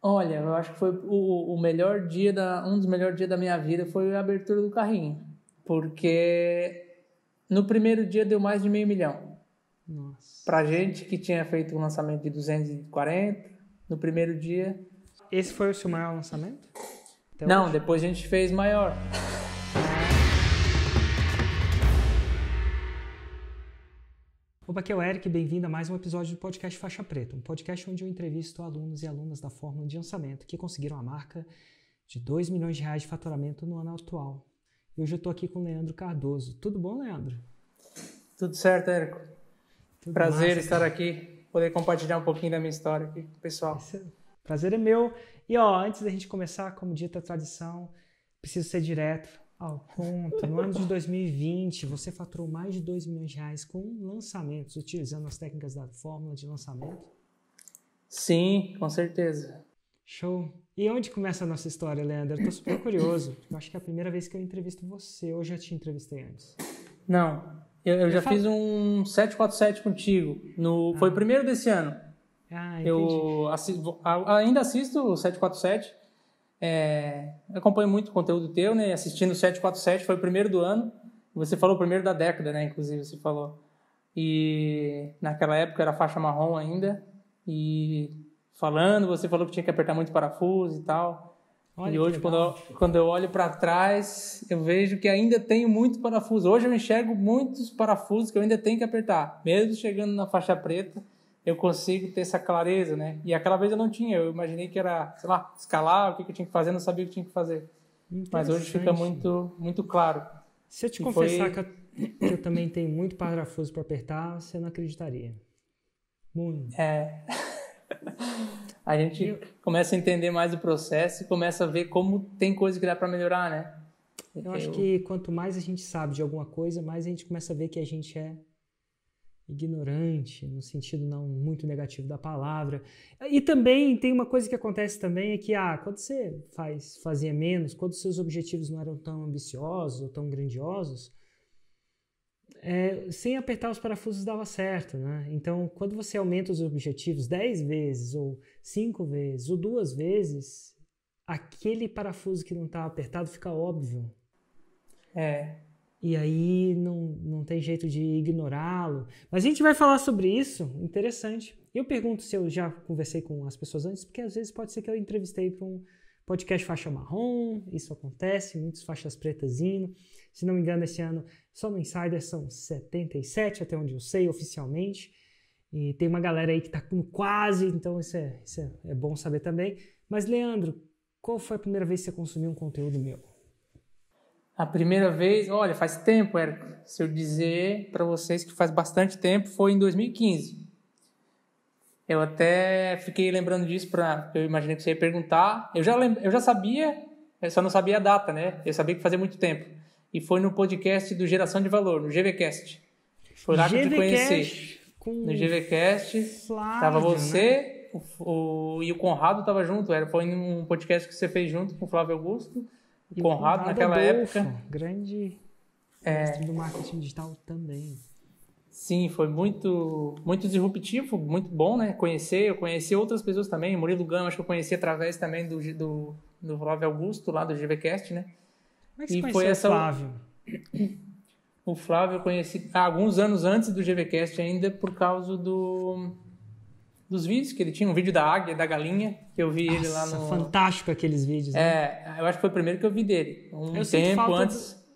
Olha, eu acho que foi o melhor dia, um dos melhores dias da minha vida foi a abertura do carrinho. Porque no primeiro dia deu mais de 500 mil. Nossa. Pra gente que tinha feito um lançamento de 240, no primeiro dia... Esse foi o seu maior lançamento? Não, depois a gente fez maior. Opa, aqui é o Eric, bem-vindo a mais um episódio do podcast Faixa Preta, um podcast onde eu entrevisto alunos e alunas da fórmula de lançamento que conseguiram a marca de R$2 milhões de faturamento no ano atual. E hoje eu estou aqui com o Leandro Cardoso. Tudo bom, Leandro? Tudo certo, Érico. Tudo Prazer massa, estar aqui, poder compartilhar um pouquinho da minha história aqui com o pessoal. Prazer é meu. E antes da gente começar, como dita a tradição, preciso ser direto ao ponto. No ano de 2020, você faturou mais de R$2 milhões com lançamentos, utilizando as técnicas da fórmula de lançamento? Sim, com certeza. Show. E onde começa a nossa história, Leandro? Eu estou super curioso. Eu acho que é a primeira vez que eu entrevisto você. Ou já te entrevistei antes? Não, eu já fiz um 747 contigo. Foi o primeiro desse ano. Entendi. Eu ainda assisto o 747. Acompanho muito o conteúdo teu, né? Assistindo o 747, foi o primeiro do ano. Você falou o primeiro da década, né? Inclusive, você falou. E naquela época era faixa marrom ainda. E você falou que tinha que apertar muito parafuso e tal. Olha, e hoje, quando eu olho para trás, eu vejo que ainda tenho muito parafuso. Hoje eu enxergo muitos parafusos que eu ainda tenho que apertar. Mesmo chegando na faixa preta, eu consigo ter essa clareza, né? E aquela vez eu não tinha. Eu imaginei que era, sei lá, escalar, o que eu tinha que fazer, não sabia o que tinha que fazer. Mas hoje fica muito, muito claro. Se eu te confessar que eu também tenho muito parafuso para apertar, você não acreditaria. Muito. A gente começa a entender mais o processo e começa a ver como tem coisa que dá para melhorar, né? Eu acho que quanto mais a gente sabe de alguma coisa, mais a gente começa a ver que a gente é ignorante, no sentido não muito negativo da palavra. E também tem uma coisa que acontece também, é que quando você fazia menos, quando seus objetivos não eram tão ambiciosos ou tão grandiosos, sem apertar os parafusos dava certo, né? Então, quando você aumenta os objetivos 10 vezes, ou 5 vezes, ou 2 vezes, aquele parafuso que não está apertado fica óbvio. E aí não tem jeito de ignorá-lo. Mas a gente vai falar sobre isso, interessante. Eu pergunto se eu já conversei com as pessoas antes, porque às vezes pode ser que eu entrevistei para um podcast faixa marrom, isso acontece, muitas faixas pretas indo. Se não me engano, esse ano, só no Insider são 77, até onde eu sei, oficialmente. E tem uma galera aí que está com quase, então isso é bom saber também. Mas, Leandro, qual foi a primeira vez que você consumiu um conteúdo meu? A primeira vez, olha, faz tempo, Érico. Se eu dizer para vocês que faz bastante tempo, foi em 2015. Eu até fiquei lembrando disso, eu imaginei que você ia perguntar. Eu já sabia, eu só não sabia a data, né? Eu sabia que fazia muito tempo. E foi no podcast do Geração de Valor, no GVCast. Foi lá que eu te conheci. No GVCast, estava você, né? E o Conrado estava junto. Foi um podcast que você fez junto com o Flávio Augusto. O Conrado naquela época. Grande mestre do marketing digital também. Sim, foi muito, muito disruptivo, muito bom, né? Eu conheci outras pessoas também. Murilo Gama, acho que eu conheci através também do Flávio Augusto, lá do GVCast, né? Como é que você conheceu o Flávio? O Flávio eu conheci alguns anos antes do GVCast ainda, por causa dos vídeos que ele tinha. Um vídeo da águia, da galinha, que eu vi ele lá no... fantástico aqueles vídeos, né? Eu acho que foi o primeiro que eu vi dele.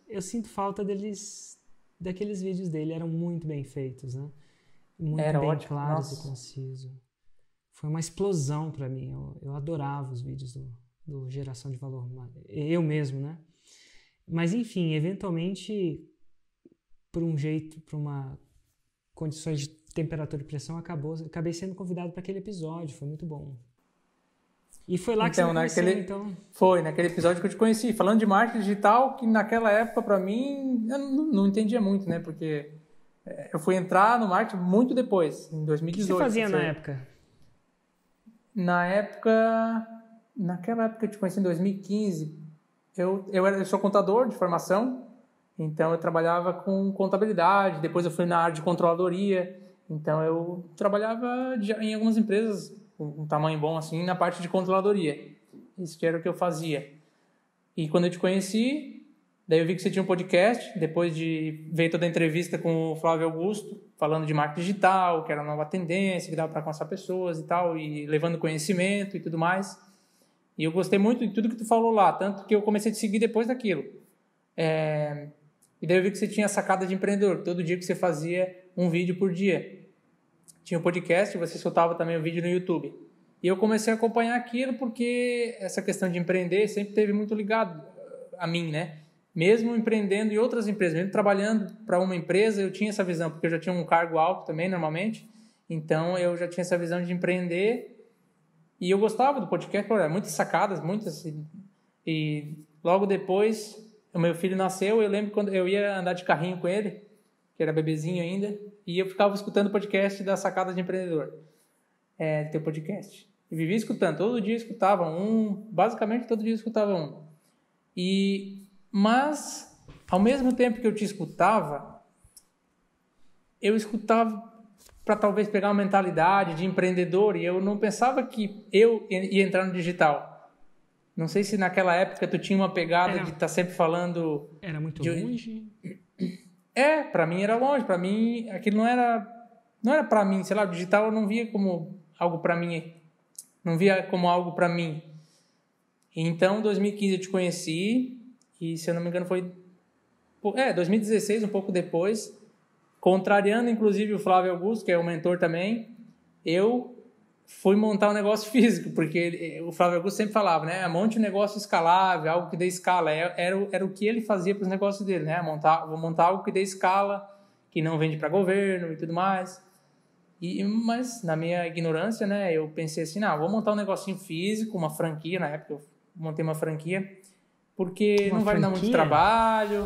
Eu sinto falta daqueles vídeos dele, eram muito bem feitos, né? Muito Era bem ótimo. claros e concisos. Foi uma explosão para mim. Eu adorava os vídeos do Geração de Valor. Eu mesmo, né? Mas, enfim, eventualmente, por uma condições de temperatura e pressão, acabei sendo convidado para aquele episódio. Foi muito bom. E foi lá que você me conheceu, então... Foi, naquele episódio que eu te conheci. Falando de marketing digital, que naquela época, para mim, eu não entendia muito, né? Porque eu fui entrar no marketing muito depois, em 2018. O que você fazia na época? Naquela época que eu te conheci, em 2015... Eu sou contador de formação, então eu trabalhava com contabilidade, depois eu fui na área de controladoria, então eu trabalhava em algumas empresas um tamanho bom assim, na parte de controladoria. Isso que era o que eu fazia. E quando eu te conheci, daí eu vi que você tinha um podcast, depois de ver toda a entrevista com o Flávio Augusto, falando de marketing digital, que era uma nova tendência, que dava para alcançar pessoas e tal, e levando conhecimento e tudo mais. E eu gostei muito de tudo que tu falou lá, tanto que eu comecei a te seguir depois daquilo. E daí eu vi que você tinha a sacada de empreendedor, todo dia que você fazia um vídeo por dia. Tinha um podcast, você soltava também um vídeo no YouTube. E eu comecei a acompanhar aquilo porque essa questão de empreender sempre teve muito ligado a mim, né? Mesmo empreendendo em outras empresas, mesmo trabalhando para uma empresa, eu tinha essa visão, porque eu já tinha um cargo alto também, normalmente. Então, eu já tinha essa visão de empreender e eu gostava do podcast, muitas sacadas, muitas. E logo depois, o meu filho nasceu, eu lembro quando eu ia andar de carrinho com ele, que era bebezinho ainda, e eu ficava escutando o podcast da Sacada de Empreendedor, teu podcast. E vivia escutando, todo dia escutava basicamente todo dia escutava um. Mas, ao mesmo tempo que eu te escutava, eu escutava para talvez pegar uma mentalidade de empreendedor, e eu não pensava que eu ia entrar no digital. Não sei se naquela época tu tinha uma pegada de estar sempre falando... Era muito longe? Para mim era longe, para mim aquilo não era para mim, sei lá, o digital eu não via como algo para mim, não via como algo para mim. Então, em 2015 eu te conheci, e se eu não me engano foi 2016, um pouco depois, contrariando inclusive o Flávio Augusto, que é o mentor também, eu fui montar um negócio físico, porque o Flávio Augusto sempre falava, né, monte um negócio escalável, algo que dê escala, era o que ele fazia para os negócios dele, né, vou montar algo que dê escala, que não vende para governo e tudo mais. Mas na minha ignorância, né, eu pensei assim, vou montar um negocinho físico, uma franquia, na época eu montei uma franquia, porque não vai dar muito trabalho.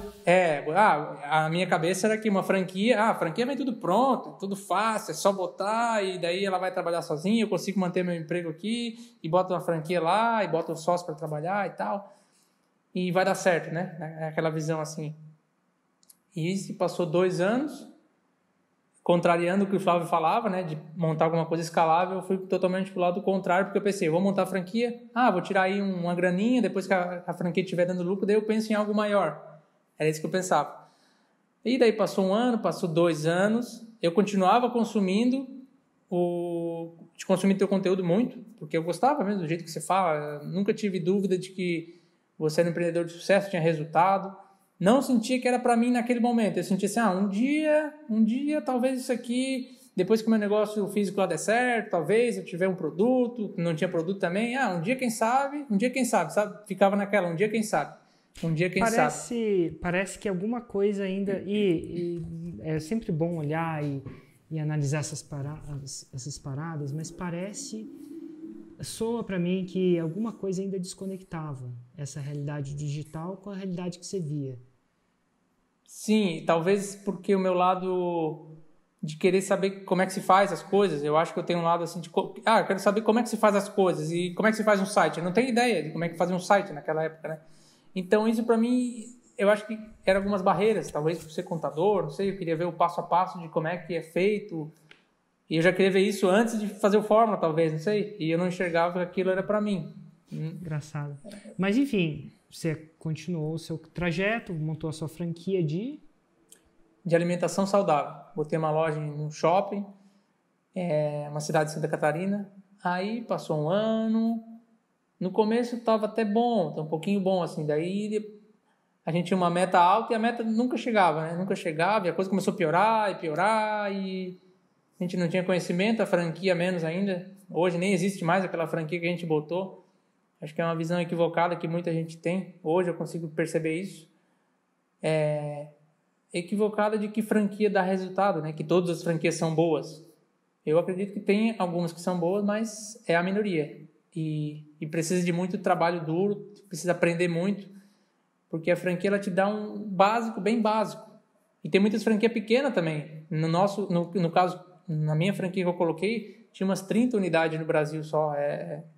A minha cabeça era que uma franquia, a franquia vem tudo pronto, tudo fácil, é só botar e daí ela vai trabalhar sozinha, eu consigo manter meu emprego aqui e boto uma franquia lá e boto o sócio para trabalhar e tal. E vai dar certo, né? Aquela visão assim. E se passou 2 anos, contrariando o que o Flávio falava, né, de montar alguma coisa escalável, eu fui totalmente pro lado contrário, porque eu pensei, vou montar a franquia, vou tirar aí uma graninha, depois que a franquia estiver dando lucro, daí eu penso em algo maior. Era isso que eu pensava. E daí passou 1 ano, passou 2 anos, eu continuava consumindo teu conteúdo muito, porque eu gostava mesmo do jeito que você fala, eu nunca tive dúvida de que você era um empreendedor de sucesso, tinha resultado. Não sentia que era para mim naquele momento. Eu sentia assim, um dia talvez isso aqui, depois que o meu negócio físico lá der certo, talvez eu tiver um produto, não tinha produto também, um dia quem sabe, sabe? Ficava naquela, um dia quem sabe. Parece que alguma coisa ainda, e é sempre bom olhar e analisar essas paradas, mas soa para mim que alguma coisa ainda desconectava essa realidade digital com a realidade que você via. Sim, talvez porque o meu lado de querer saber como é que se faz as coisas, eu acho que eu tenho um lado assim de... eu quero saber como é que se faz as coisas e como é que se faz um site. Eu não tenho ideia de como é que fazia um site naquela época, né? Então isso para mim, eu acho que eram algumas barreiras, talvez por ser contador, não sei, eu queria ver o passo a passo de como é que é feito, e eu já queria ver isso antes de fazer o Fórmula, talvez, não sei, e eu não enxergava que aquilo era para mim. Engraçado. Mas enfim, você continuou o seu trajeto, montou a sua franquia de alimentação saudável. Botei uma loja num shopping, uma cidade de Santa Catarina. Aí passou 1 ano. No começo estava até bom, um pouquinho bom assim. Daí a gente tinha uma meta alta e a meta nunca chegava, né? Nunca chegava e a coisa começou a piorar e a gente não tinha conhecimento, a franquia menos ainda. Hoje nem existe mais aquela franquia que a gente botou. Acho que é uma visão equivocada que muita gente tem. Hoje eu consigo perceber isso. Equivocada de que franquia dá resultado, né? Que todas as franquias são boas. Eu acredito que tem algumas que são boas, mas é a minoria. E precisa de muito trabalho duro, precisa aprender muito, porque a franquia ela te dá um básico, bem básico. E tem muitas franquias pequenas também. No caso, na minha franquia que eu coloquei, tinha umas 30 unidades no Brasil só.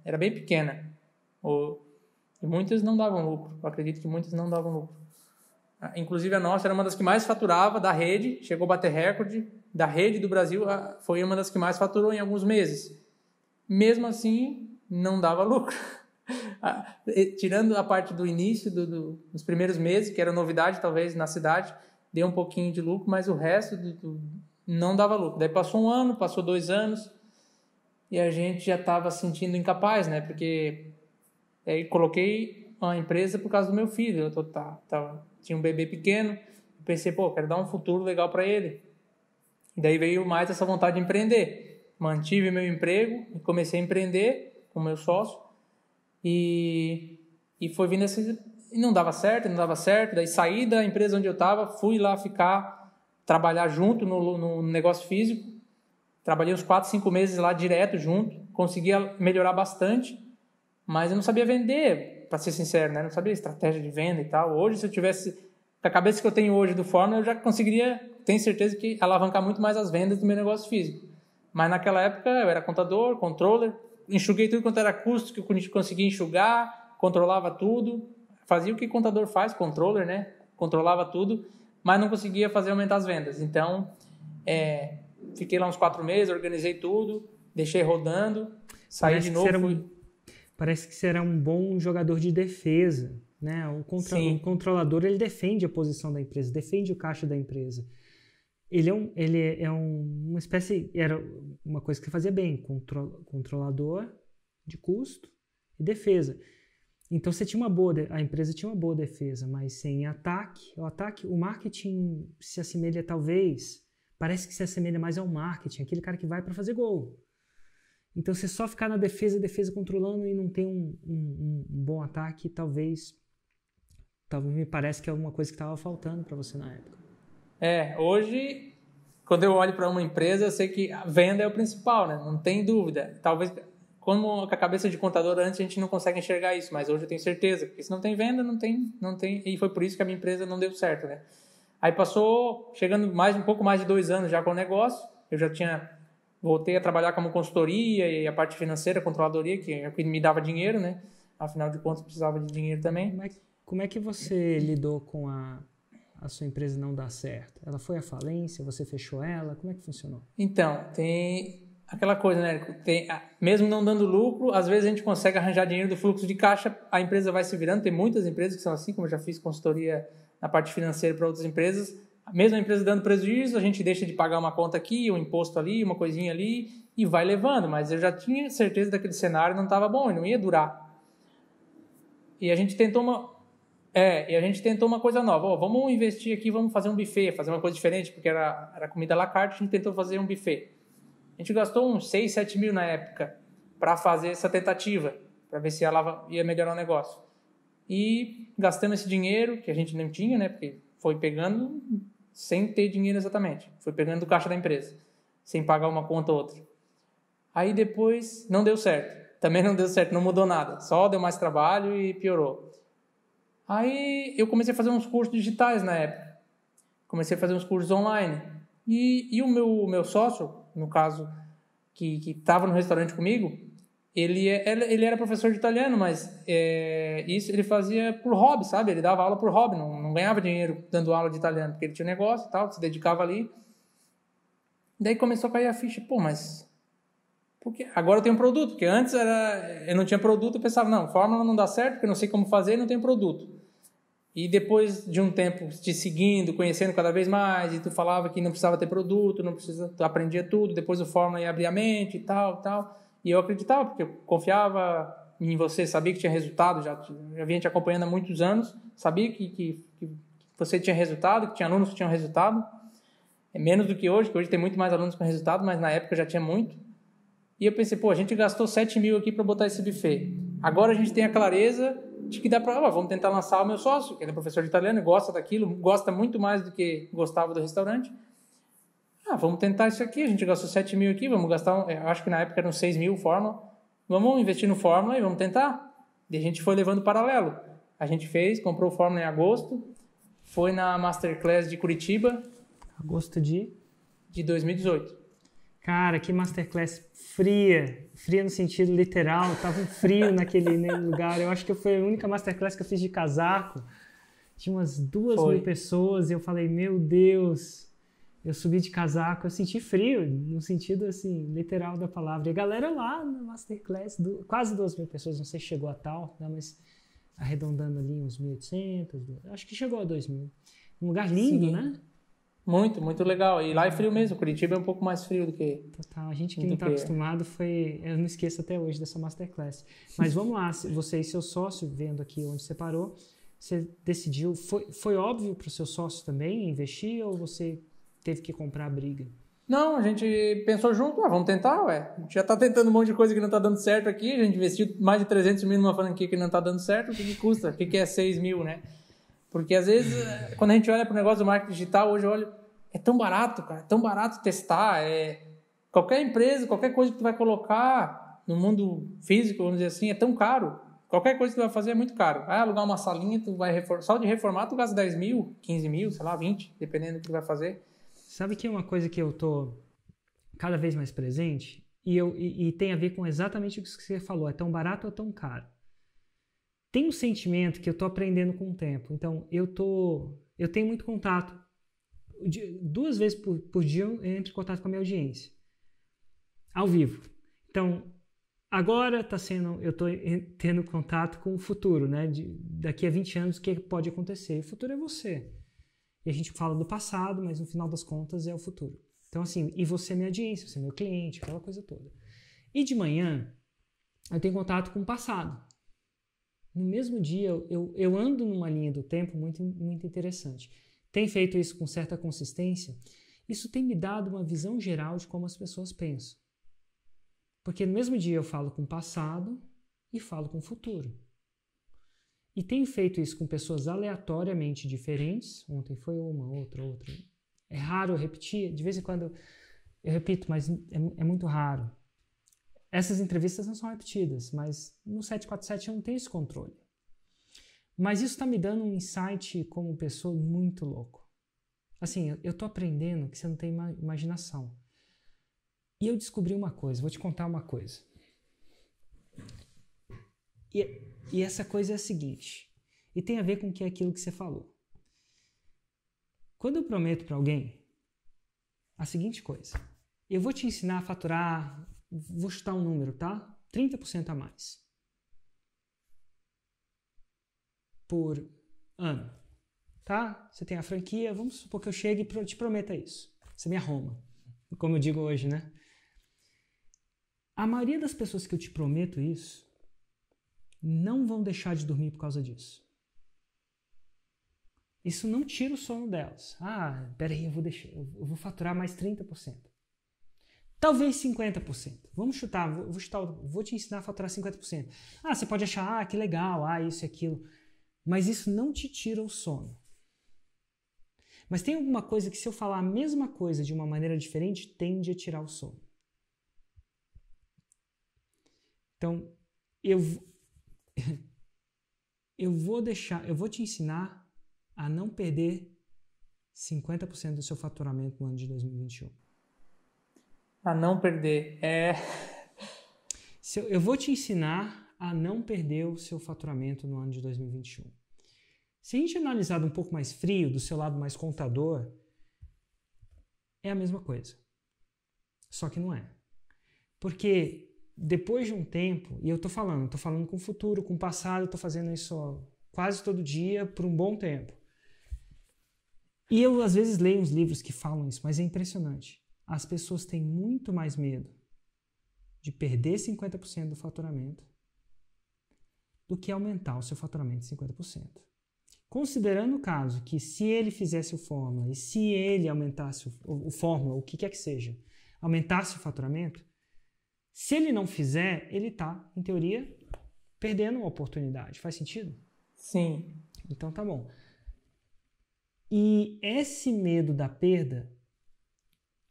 Era bem pequena. E muitas não davam lucro. Eu acredito que muitas não davam lucro. Inclusive a nossa era uma das que mais faturava da rede, chegou a bater recorde da rede do Brasil, foi uma das que mais faturou em alguns meses. mesmo assim não dava lucro. Tirando a parte do início, dos primeiros meses, que era novidade talvez na cidade, deu um pouquinho de lucro, mas o resto não dava lucro. Daí passou 1 ano, passou 2 anos, e a gente já estava se sentindo incapaz, né? Porque aí coloquei a empresa por causa do meu filho. Tinha um bebê pequeno, pensei, quero dar um futuro legal para ele. E daí veio mais essa vontade de empreender. Mantive meu emprego e comecei a empreender com meu sócio. E foi vindo assim, e não dava certo. Daí saí da empresa onde eu estava, fui lá trabalhar junto no negócio físico. Trabalhei uns 4, 5 meses lá direto junto. Conseguia melhorar bastante, mas eu não sabia vender, para ser sincero, né? Não sabia estratégia de venda e tal. Hoje, se eu tivesse com a cabeça que eu tenho hoje do Fórmula, eu já conseguiria, tenho certeza que alavancar muito mais as vendas do meu negócio físico. Mas naquela época eu era contador, controller, enxuguei tudo quanto era custo que eu conseguia enxugar, controlava tudo, fazia o que contador faz, controller, né? Controlava tudo, mas não conseguia fazer aumentar as vendas. Então, fiquei lá uns 4 meses, organizei tudo, deixei rodando, saí de novo. Parece que você era um bom jogador de defesa, né? O controlador, ele defende a posição da empresa, defende o caixa da empresa. Uma espécie, era uma coisa que você fazia bem, controlador de custo e defesa. Então a empresa tinha uma boa defesa, mas sem ataque. O marketing se assemelha parece que se assemelha mais ao marketing, aquele cara que vai para fazer gol. Então você só ficar na defesa controlando e não tem um bom ataque, talvez me parece que é alguma coisa que estava faltando para você na época. Hoje, quando eu olho para uma empresa, eu sei que a venda é o principal, né? Não tem dúvida. Talvez, como com a cabeça de contador antes, a gente não consegue enxergar isso, mas hoje eu tenho certeza, porque se não tem venda, não tem, e foi por isso que a minha empresa não deu certo, né? Aí passou, chegando um pouco mais de 2 anos já com o negócio, eu já voltei a trabalhar como consultoria e a parte financeira, controladoria, que é o que me dava dinheiro, né? Afinal de contas, precisava de dinheiro também. Como é que você lidou com a sua empresa não dar certo? Ela foi à falência? Você fechou ela? Como é que funcionou? Então, tem aquela coisa, né? Mesmo não dando lucro, às vezes a gente consegue arranjar dinheiro do fluxo de caixa, a empresa vai se virando. Tem muitas empresas que são assim, como eu já fiz consultoria na parte financeira para outras empresas. Mesmo a empresa dando prejuízo, a gente deixa de pagar uma conta aqui, um imposto ali, uma coisinha ali, e vai levando. Mas eu já tinha certeza daquele cenário não estava bom e não ia durar. E a gente tentou uma coisa nova. Vamos investir aqui, vamos fazer um buffet, fazer uma coisa diferente, porque era comida à la carte, a gente tentou fazer um buffet. A gente gastou uns 6, 7 mil na época para fazer essa tentativa, para ver se ela ia melhorar o negócio. E gastamos esse dinheiro, que a gente não tinha, né? Porque foi pegando sem ter dinheiro exatamente. Foi pegando do caixa da empresa, sem pagar uma conta ou outra. Aí depois não deu certo. Também não deu certo, não mudou nada. Só deu mais trabalho e piorou. Aí eu comecei a fazer uns cursos digitais na época. Comecei a fazer uns cursos online. E o meu sócio, no caso, que estava no restaurante comigo, ele era professor de italiano, mas isso ele fazia por hobby, sabe? Ele dava aula por hobby, não ganhava dinheiro dando aula de italiano, porque ele tinha um negócio e tal, se dedicava ali. Daí começou a cair a ficha, mas... Porque agora eu tenho um produto, porque antes eu não tinha produto, eu pensava, não, fórmula não dá certo, porque eu não sei como fazer, não tenho produto. E depois de um tempo te seguindo, conhecendo cada vez mais, e tu falava que não precisava ter produto, tu aprendia tudo, depois o fórmula ia abrir a mente e tal. E eu acreditava, porque eu confiava em você, sabia que tinha resultado, já vinha te acompanhando há muitos anos, sabia que você tinha resultado, que tinha alunos que tinham resultado, menos do que hoje tem muito mais alunos com resultado, mas na época já tinha muito. E eu pensei, a gente gastou 7 mil aqui para botar esse buffet. Agora a gente tem a clareza de que dá para... vamos tentar lançar o meu sócio, que ele é professor de italiano, gosta daquilo, gosta muito mais do que gostava do restaurante. Vamos tentar isso aqui, a gente gastou 7 mil aqui, vamos gastar... eu acho que na época eram 6 mil Fórmula. Vamos investir no Fórmula e vamos tentar. E a gente foi levando paralelo. A gente comprou o Fórmula em agosto, foi na Masterclass de Curitiba. Agosto de 2018. Cara, que masterclass fria no sentido literal, tava um frio naquele lugar. Eu acho que foi a única masterclass que eu fiz de casaco. Tinha umas 2.000 pessoas e eu falei, meu Deus, Eu subi de casaco, eu senti frio, no sentido, assim, literal da palavra. E a galera lá na Masterclass, quase 2.000 pessoas, não sei se chegou a tal, né, mas arredondando ali uns 1.800, acho que chegou a 2.000. Um lugar lindo, Sim. né? Muito, muito legal. E lá é frio mesmo. Curitiba é um pouco mais frio do que... Total. A gente que não está acostumado eu não esqueço até hoje dessa Masterclass. Mas vamos lá, você e seu sócio, vendo aqui onde você parou, você decidiu, foi óbvio para o seu sócio também investir ou você teve que comprar a briga? Não, a gente pensou junto, vamos tentar, ué. A gente já tá tentando um monte de coisa que não tá dando certo aqui, a gente investiu mais de 300 mil numa franquia que não tá dando certo, o que custa? O que é 6 mil, né? Porque às vezes, quando a gente olha pro negócio do marketing digital, hoje eu olho, é tão barato, cara, é tão barato testar, qualquer empresa, qualquer coisa que tu vai colocar no mundo físico, vamos dizer assim, é tão caro. Qualquer coisa que tu vai fazer é muito caro. Vai alugar uma salinha, tu vai só de reformar tu gasta 10 mil, 15 mil, sei lá, 20, dependendo do que tu vai fazer. Sabe que é uma coisa que eu tô cada vez mais presente e tem a ver com exatamente o que você falou, é tão barato ou tão caro? Tem um sentimento que eu tô aprendendo com o tempo. Então, eu tenho muito contato. 2 vezes por dia eu entro em contato com a minha audiência. Ao vivo. Então, agora eu tô tendo contato com o futuro, né? Daqui a 20 anos, o que pode acontecer? O futuro é você. E a gente fala do passado, mas no final das contas é o futuro. Então, assim, e você é minha audiência, você é meu cliente, aquela coisa toda. E de manhã, eu tenho contato com o passado. No mesmo dia, eu ando numa linha do tempo muito, muito interessante. Tenho feito isso com certa consistência. Isso tem me dado uma visão geral de como as pessoas pensam. Porque no mesmo dia eu falo com o passado e falo com o futuro. E tenho feito isso com pessoas aleatoriamente diferentes. Ontem foi uma, outra. É raro eu repetir. De vez em quando eu repito, mas é muito raro. Essas entrevistas não são repetidas, mas no 747 eu não tenho esse controle. Mas isso está me dando um insight como pessoa muito louco. Assim, eu estou aprendendo que você não tem imaginação. E eu descobri uma coisa, vou te contar uma coisa. E essa coisa é a seguinte, e tem a ver com aquilo que você falou. Quando eu prometo para alguém a seguinte coisa, eu vou te ensinar a faturar, vou chutar um número, tá? 30% a mais por ano, tá? Você tem a franquia, vamos supor que eu chegue e te prometa isso. Você me arruma, como eu digo hoje, né? A maioria das pessoas que eu te prometo isso não vão deixar de dormir por causa disso. Isso não tira o sono delas. Peraí, eu vou faturar mais 30%. Talvez 50%. Vamos chutar, vou te ensinar a faturar 50%. Você pode achar, que legal, isso e aquilo. Mas isso não te tira o sono. Mas tem alguma coisa que se eu falar a mesma coisa de uma maneira diferente, tende a tirar o sono. Então, eu vou te ensinar a não perder 50% do seu faturamento no ano de 2021. A não perder. Eu vou te ensinar a não perder o seu faturamento no ano de 2021. Se a gente analisar um pouco mais frio, do seu lado mais contador, é a mesma coisa. Só que não é. Porque depois de um tempo, e eu tô falando com o futuro, com o passado, eu tô fazendo isso quase todo dia por um bom tempo. E eu às vezes leio uns livros que falam isso, mas é impressionante. As pessoas têm muito mais medo de perder 50% do faturamento do que aumentar o seu faturamento em 50%. Considerando o caso que se ele fizesse o fórmula e se ele aumentasse o fórmula, o que quer que seja, aumentasse o faturamento, se ele não fizer, ele está, em teoria, perdendo uma oportunidade. Faz sentido? Sim. Então tá bom. E esse medo da perda,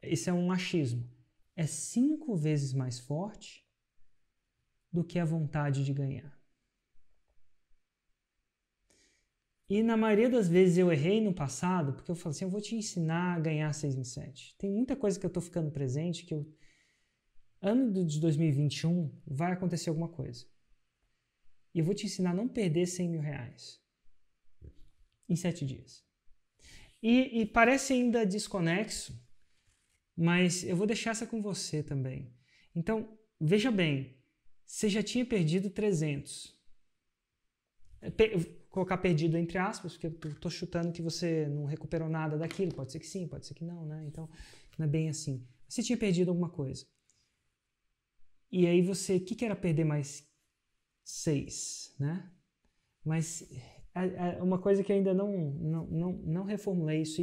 esse é um achismo, é 5 vezes mais forte do que a vontade de ganhar. E na maioria das vezes eu errei no passado, porque eu falei assim, eu vou te ensinar a ganhar 6 em 7. Tem muita coisa que eu estou ficando presente, ano de 2021 vai acontecer alguma coisa. E eu vou te ensinar a não perder 100 mil reais em 7 dias. E parece ainda desconexo, mas eu vou deixar essa com você também. Então, veja bem, você já tinha perdido 300. Vou colocar perdido entre aspas, porque eu estou chutando que você não recuperou nada daquilo. Pode ser que sim, pode ser que não, né? Então, não é bem assim. Você tinha perdido alguma coisa. E aí você, o que era perder mais 6, né? Mas uma coisa que eu ainda não reformulei isso,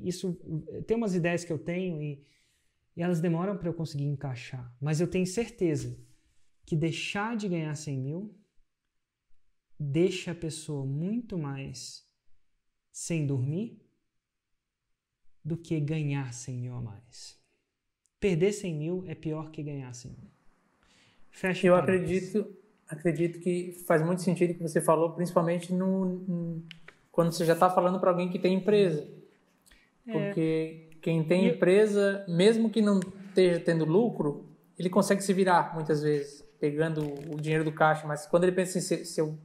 isso tem umas ideias que eu tenho e elas demoram para eu conseguir encaixar. Mas eu tenho certeza que deixar de ganhar 100 mil deixa a pessoa muito mais sem dormir do que ganhar 100 mil a mais. Perder 100 mil é pior que ganhar 100 mil. Fecha Eu parênteses. acredito que faz muito sentido o que você falou, principalmente quando você já está falando para alguém que tem empresa. Porque quem tem empresa, mesmo que não esteja tendo lucro, ele consegue se virar muitas vezes, pegando o dinheiro do caixa. Mas quando ele pensa assim, se eu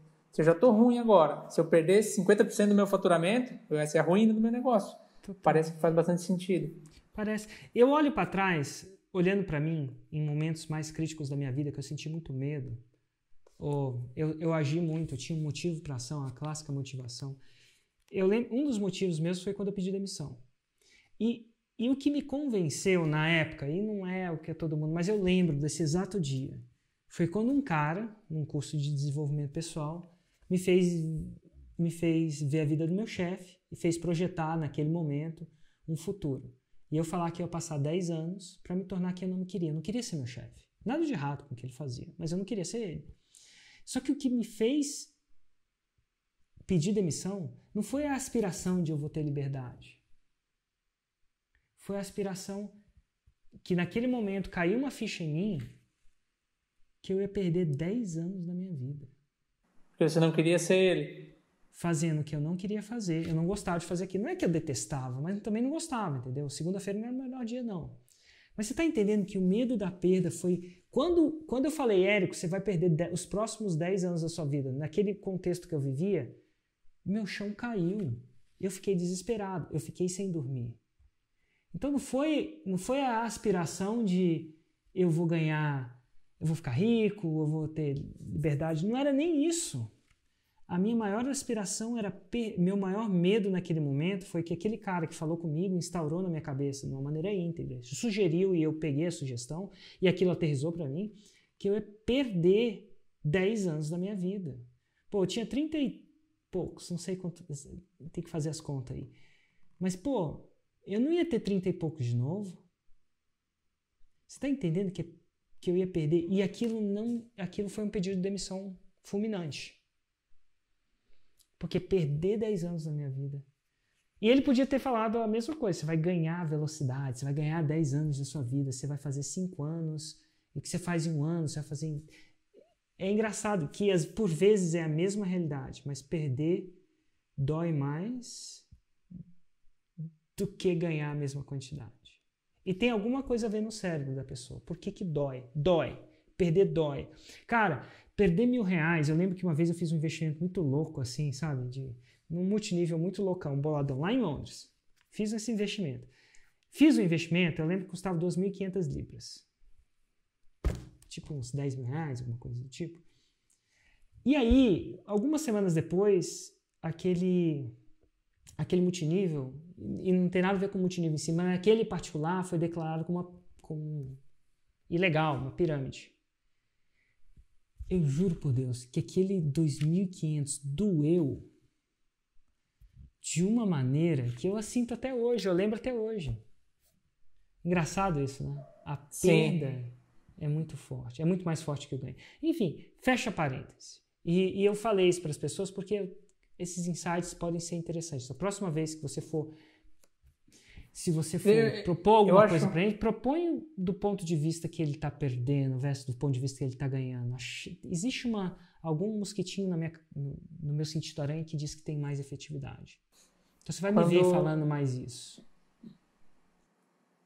já estou ruim agora, se eu perder 50% do meu faturamento, vai ser a ruína do meu negócio. Total. Parece que faz bastante sentido. Parece. Eu olho para trás, olhando para mim, em momentos mais críticos da minha vida, que eu senti muito medo, ou eu agi muito, eu tinha um motivo para ação, a clássica motivação. Eu lembro, um dos motivos mesmo foi quando eu pedi demissão. E o que me convenceu na época, e não é o que é todo mundo, mas eu lembro desse exato dia, foi quando um cara, num curso de desenvolvimento pessoal, me fez ver a vida do meu chefe e fez projetar naquele momento um futuro. E eu falar que ia passar 10 anos para me tornar quem eu não queria. Eu não queria ser meu chefe. Nada de errado com o que ele fazia, mas eu não queria ser ele. Só que o que me fez pedir demissão não foi a aspiração de eu vou ter liberdade. Foi a aspiração que naquele momento caiu uma ficha em mim que eu ia perder 10 anos da minha vida. Porque você não queria ser ele. Fazendo o que eu não queria fazer. Eu não gostava de fazer aquilo. Não é que eu detestava, mas também não gostava, entendeu? Segunda-feira não era o melhor dia, não. Mas você está entendendo que o medo da perda foi... Quando eu falei, Érico, você vai perder os próximos 10 anos da sua vida, naquele contexto que eu vivia, meu chão caiu. Eu fiquei desesperado. Eu fiquei sem dormir. Então não foi a aspiração de eu vou ganhar, eu vou ficar rico, eu vou ter liberdade. Não era nem isso. A minha maior aspiração era, meu maior medo naquele momento foi que aquele cara que falou comigo instaurou na minha cabeça de uma maneira íntegra, sugeriu e eu peguei a sugestão e aquilo aterrissou para mim, que eu ia perder 10 anos da minha vida. Pô, eu tinha 30 e poucos, não sei quanto, tem que fazer as contas aí. Mas, pô, eu não ia ter 30 e poucos de novo. Você está entendendo que eu ia perder? E aquilo foi um pedido de demissão fulminante. Porque perder 10 anos da minha vida. E ele podia ter falado a mesma coisa. Você vai ganhar velocidade, você vai ganhar 10 anos da sua vida, você vai fazer 5 anos, e o que você faz em 1 ano, você vai fazer... É engraçado que por vezes é a mesma realidade, mas perder dói mais do que ganhar a mesma quantidade. E tem alguma coisa a ver no cérebro da pessoa. Por que dói? Dói. Perder dói. Cara, perder R$1.000, eu lembro que uma vez eu fiz um investimento muito louco, assim, sabe? Num multinível muito loucão, um boladão, lá em Londres. Fiz esse investimento. Fiz o investimento, eu lembro que custava 2.500 libras. Tipo uns R$10.000, alguma coisa do tipo. E aí, algumas semanas depois, aquele multinível, e não tem nada a ver com o multinível em si, mas aquele particular foi declarado como ilegal, uma pirâmide. Eu juro por Deus que aquele 2.500 doeu de uma maneira que eu sinto até hoje, eu lembro até hoje. Engraçado isso, né? A perda é muito forte, é muito mais forte que o ganho. Enfim, fecha parênteses. E eu falei isso para as pessoas porque esses insights podem ser interessantes. A próxima vez que você for, se você for propor alguma coisa para ele, propõe do ponto de vista que ele está perdendo versus do ponto de vista que ele está ganhando. Existe algum mosquitinho no meu sentido aranha que diz que tem mais efetividade. Então você vai me ver falando mais isso.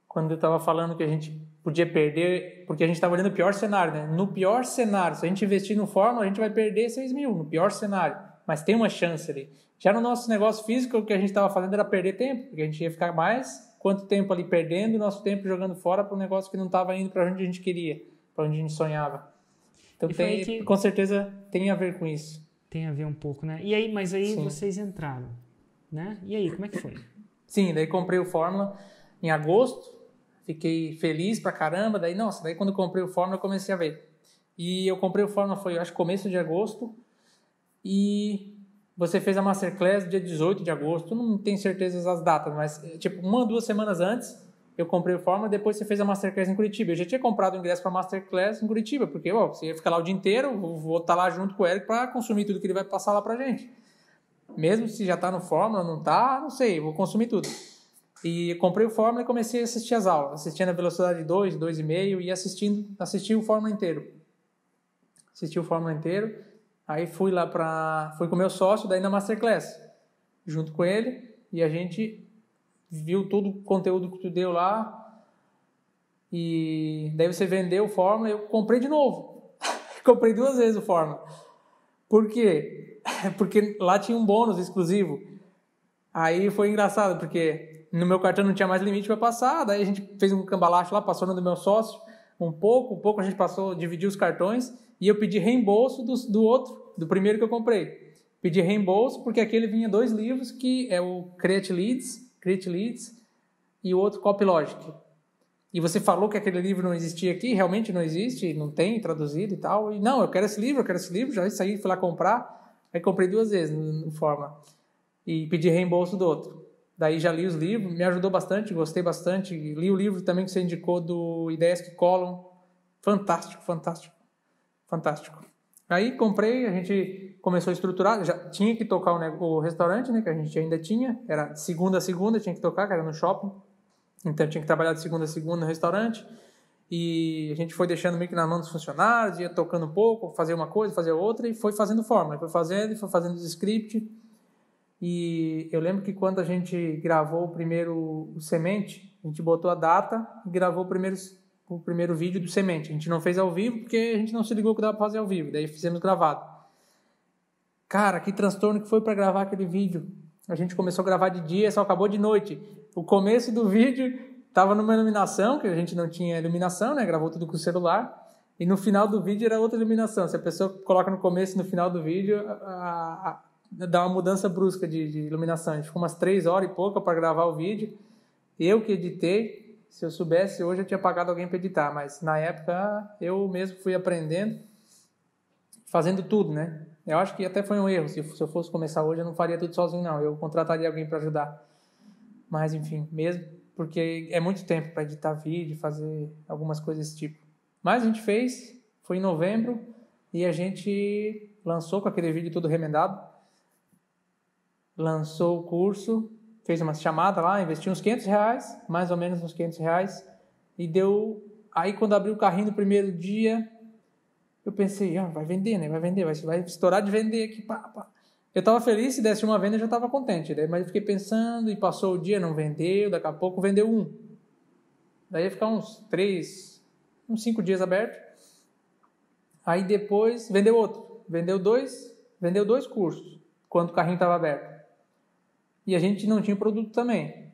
Quando eu estava falando que a gente podia perder, porque a gente estava olhando o pior cenário, né? No pior cenário, se a gente investir no Fórmula, a gente vai perder 6 mil, no pior cenário. mas tem uma chance ali. Já no nosso negócio físico, o que a gente estava fazendo era perder tempo, porque a gente ia ficar mais quanto tempo ali perdendo, o nosso tempo jogando fora para um negócio que não estava indo para onde a gente queria, para onde a gente sonhava. Então com certeza tem a ver com isso. Tem a ver um pouco, né? E aí, mas aí vocês entraram, né? E aí, como é que foi? Sim, daí comprei o Fórmula em agosto, fiquei feliz pra caramba, daí quando eu comprei o Fórmula eu comecei a ver. E eu comprei o Fórmula foi, acho, começo de agosto, e você fez a Masterclass dia 18 de agosto, não tenho certeza das datas, mas tipo 1 ou 2 semanas antes eu comprei o Fórmula, depois você fez a Masterclass em Curitiba. Eu já tinha comprado o ingresso para a Masterclass em Curitiba, porque você ia ficar lá o dia inteiro, vou estar lá junto com o Eric para consumir tudo que ele vai passar lá pra gente. Mesmo se já está no Fórmula, não está, não sei, vou consumir tudo. E comprei o Fórmula e comecei a assistir as aulas, assistindo a velocidade 2, 2,5 e assisti o Fórmula inteiro. Assisti o Fórmula inteiro, aí fui com o meu sócio daí na Masterclass, junto com ele, e a gente viu todo o conteúdo que tu deu lá, e daí você vendeu o Fórmula, eu comprei de novo. Comprei 2 vezes o Fórmula. Por quê? Porque lá tinha um bônus exclusivo. Aí foi engraçado, porque no meu cartão não tinha mais limite para passar, daí a gente fez um cambalacho lá, passou no do meu sócio, um pouco a gente dividiu os cartões, e eu pedi reembolso do primeiro que eu comprei. Pedi reembolso porque aquele vinha 2 livros, que é o Create Leads e o outro Copy Logic. E você falou que aquele livro não existia aqui, realmente não existe, não tem traduzido e tal. E não, eu quero esse livro, já saí, fui lá comprar, aí comprei 2 vezes no Forma. E pedi reembolso do outro. Daí já li os livros, me ajudou bastante, gostei bastante. Li o livro também que você indicou do Ideias que Colam. Fantástico. Aí comprei, a gente começou a estruturar, já tinha que tocar o restaurante, né, que a gente ainda tinha, era de segunda a segunda, tinha que tocar, que era no shopping, então tinha que trabalhar de segunda a segunda no restaurante, e a gente foi deixando meio que na mão dos funcionários, ia tocando um pouco, fazer uma coisa, fazer outra, e foi fazendo fórmula, foi fazendo os scripts, e eu lembro que quando a gente gravou o Semente, a gente botou a data e gravou o primeiro vídeo do Semente. A gente não fez ao vivo porque a gente não se ligou que dava para fazer ao vivo. Daí fizemos gravado. Cara, que transtorno que foi para gravar aquele vídeo. A gente começou a gravar de dia, só acabou de noite. O começo do vídeo estava numa iluminação, que a gente não tinha iluminação, né? Gravou tudo com o celular. E no final do vídeo era outra iluminação. Se a pessoa coloca no começo e no final do vídeo, dá uma mudança brusca de iluminação. A gente ficou umas 3 horas e pouco para gravar o vídeo. Eu que editei. Se eu soubesse, hoje eu tinha pagado alguém para editar, mas na época eu mesmo fui aprendendo, fazendo tudo, né? Eu acho que até foi um erro. Se eu fosse começar hoje, eu não faria tudo sozinho, não. Eu contrataria alguém para ajudar. Mas, enfim, mesmo porque é muito tempo para editar vídeo, fazer algumas coisas desse tipo. Mas a gente fez, foi em novembro, e a gente lançou com aquele vídeo todo remendado. Lançou o curso, fez uma chamada lá, investiu uns R$500, mais ou menos uns R$500, e deu... Aí, quando abriu o carrinho no primeiro dia, eu pensei, vai vender, né? Vai estourar de vender aqui, pá. Eu estava feliz, se desse uma venda, eu já estava contente. Daí, mas eu fiquei pensando, e passou o dia, não vendeu, daqui a pouco vendeu um. Daí ia ficar uns 5 dias aberto. Aí depois, vendeu outro. Vendeu dois cursos, quando o carrinho estava aberto. E a gente não tinha produto também,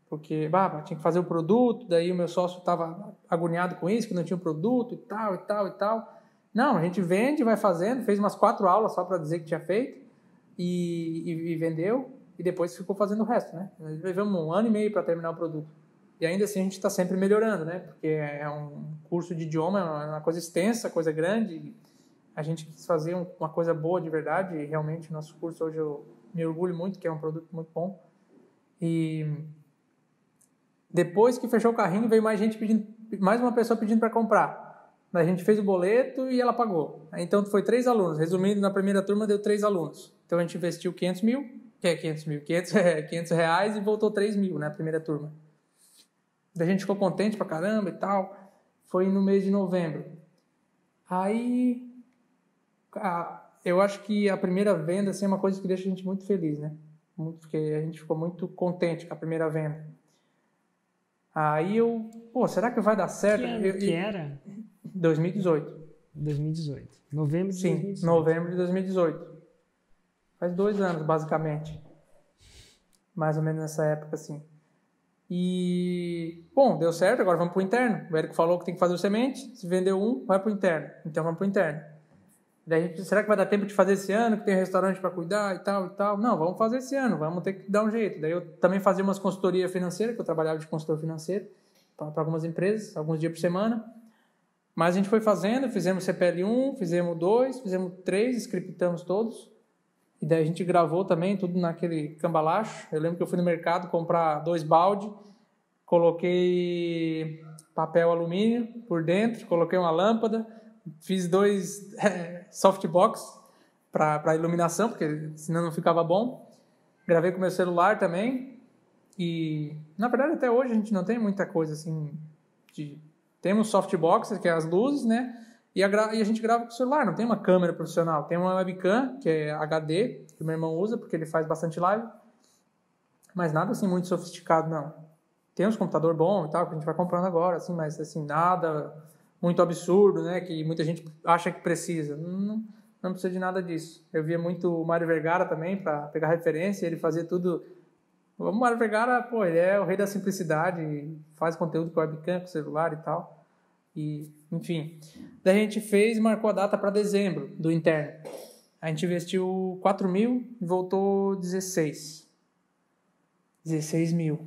porque tinha que fazer o produto, daí o meu sócio estava agoniado com isso, que não tinha produto e tal. Não, a gente vende, vai fazendo, fez umas 4 aulas só para dizer que tinha feito, e vendeu, e depois ficou fazendo o resto, né? Nós levamos 1 ano e meio para terminar o produto. E ainda assim a gente está sempre melhorando, né? Porque é um curso de idioma, é uma coisa extensa, coisa grande, a gente quis fazer uma coisa boa de verdade, e realmente o nosso curso hoje eu me orgulho muito, que é um produto muito bom. E depois que fechou o carrinho, veio mais uma pessoa pedindo para comprar. A gente fez o boleto e ela pagou. Então foi 3 alunos. Resumindo, na primeira turma deu 3 alunos. Então a gente investiu R$500 e voltou 3 mil na primeira turma. Daí a gente ficou contente pra caramba e tal. Foi no mês de novembro. Aí... eu acho que a primeira venda assim, é uma coisa que deixa a gente muito feliz, né? Porque a gente ficou muito contente com a primeira venda. Aí será que vai dar certo? Que era? 2018. 2018. Novembro de 2018. Sim, novembro de 2018. Faz 2 anos, basicamente. Mais ou menos nessa época, assim. E, bom, deu certo, agora vamos pro interno. O Érico falou que tem que fazer o semente, se vendeu um, vai pro interno. Então vamos pro interno. Daí, será que vai dar tempo de fazer esse ano, que tem restaurante para cuidar e tal e tal? Não, vamos fazer esse ano, vamos ter que dar um jeito. Daí eu também fazia umas consultoria financeira, que eu trabalhava de consultor financeiro para algumas empresas, alguns dias por semana. Mas a gente foi fazendo, fizemos CPL 1, fizemos 2, fizemos 3, scriptamos todos. E daí a gente gravou também, tudo naquele cambalacho. Eu lembro que eu fui no mercado comprar 2 balde, coloquei papel alumínio por dentro, coloquei uma lâmpada, fiz 2 softbox para iluminação, porque senão não ficava bom. Gravei com meu celular também. E, na verdade, até hoje a gente não tem muita coisa assim. Temos softbox, que é as luzes, né? E a gente grava com o celular, não tem uma câmera profissional. Tem uma webcam, que é HD, que o meu irmão usa, porque ele faz bastante live. Mas nada assim muito sofisticado, não. Tem uns computador bom e tal, que a gente vai comprando agora, assim, mas assim, nada muito absurdo, né? Que muita gente acha que precisa. Não precisa de nada disso. Eu via muito o Mário Vergara também, para pegar referência, ele fazia tudo. O Mário Vergara, pô, ele é o rei da simplicidade, faz conteúdo com webcam, com celular e tal. E, enfim. Daí a gente fez e marcou a data para dezembro do interno. A gente investiu 4 mil e voltou 16 mil.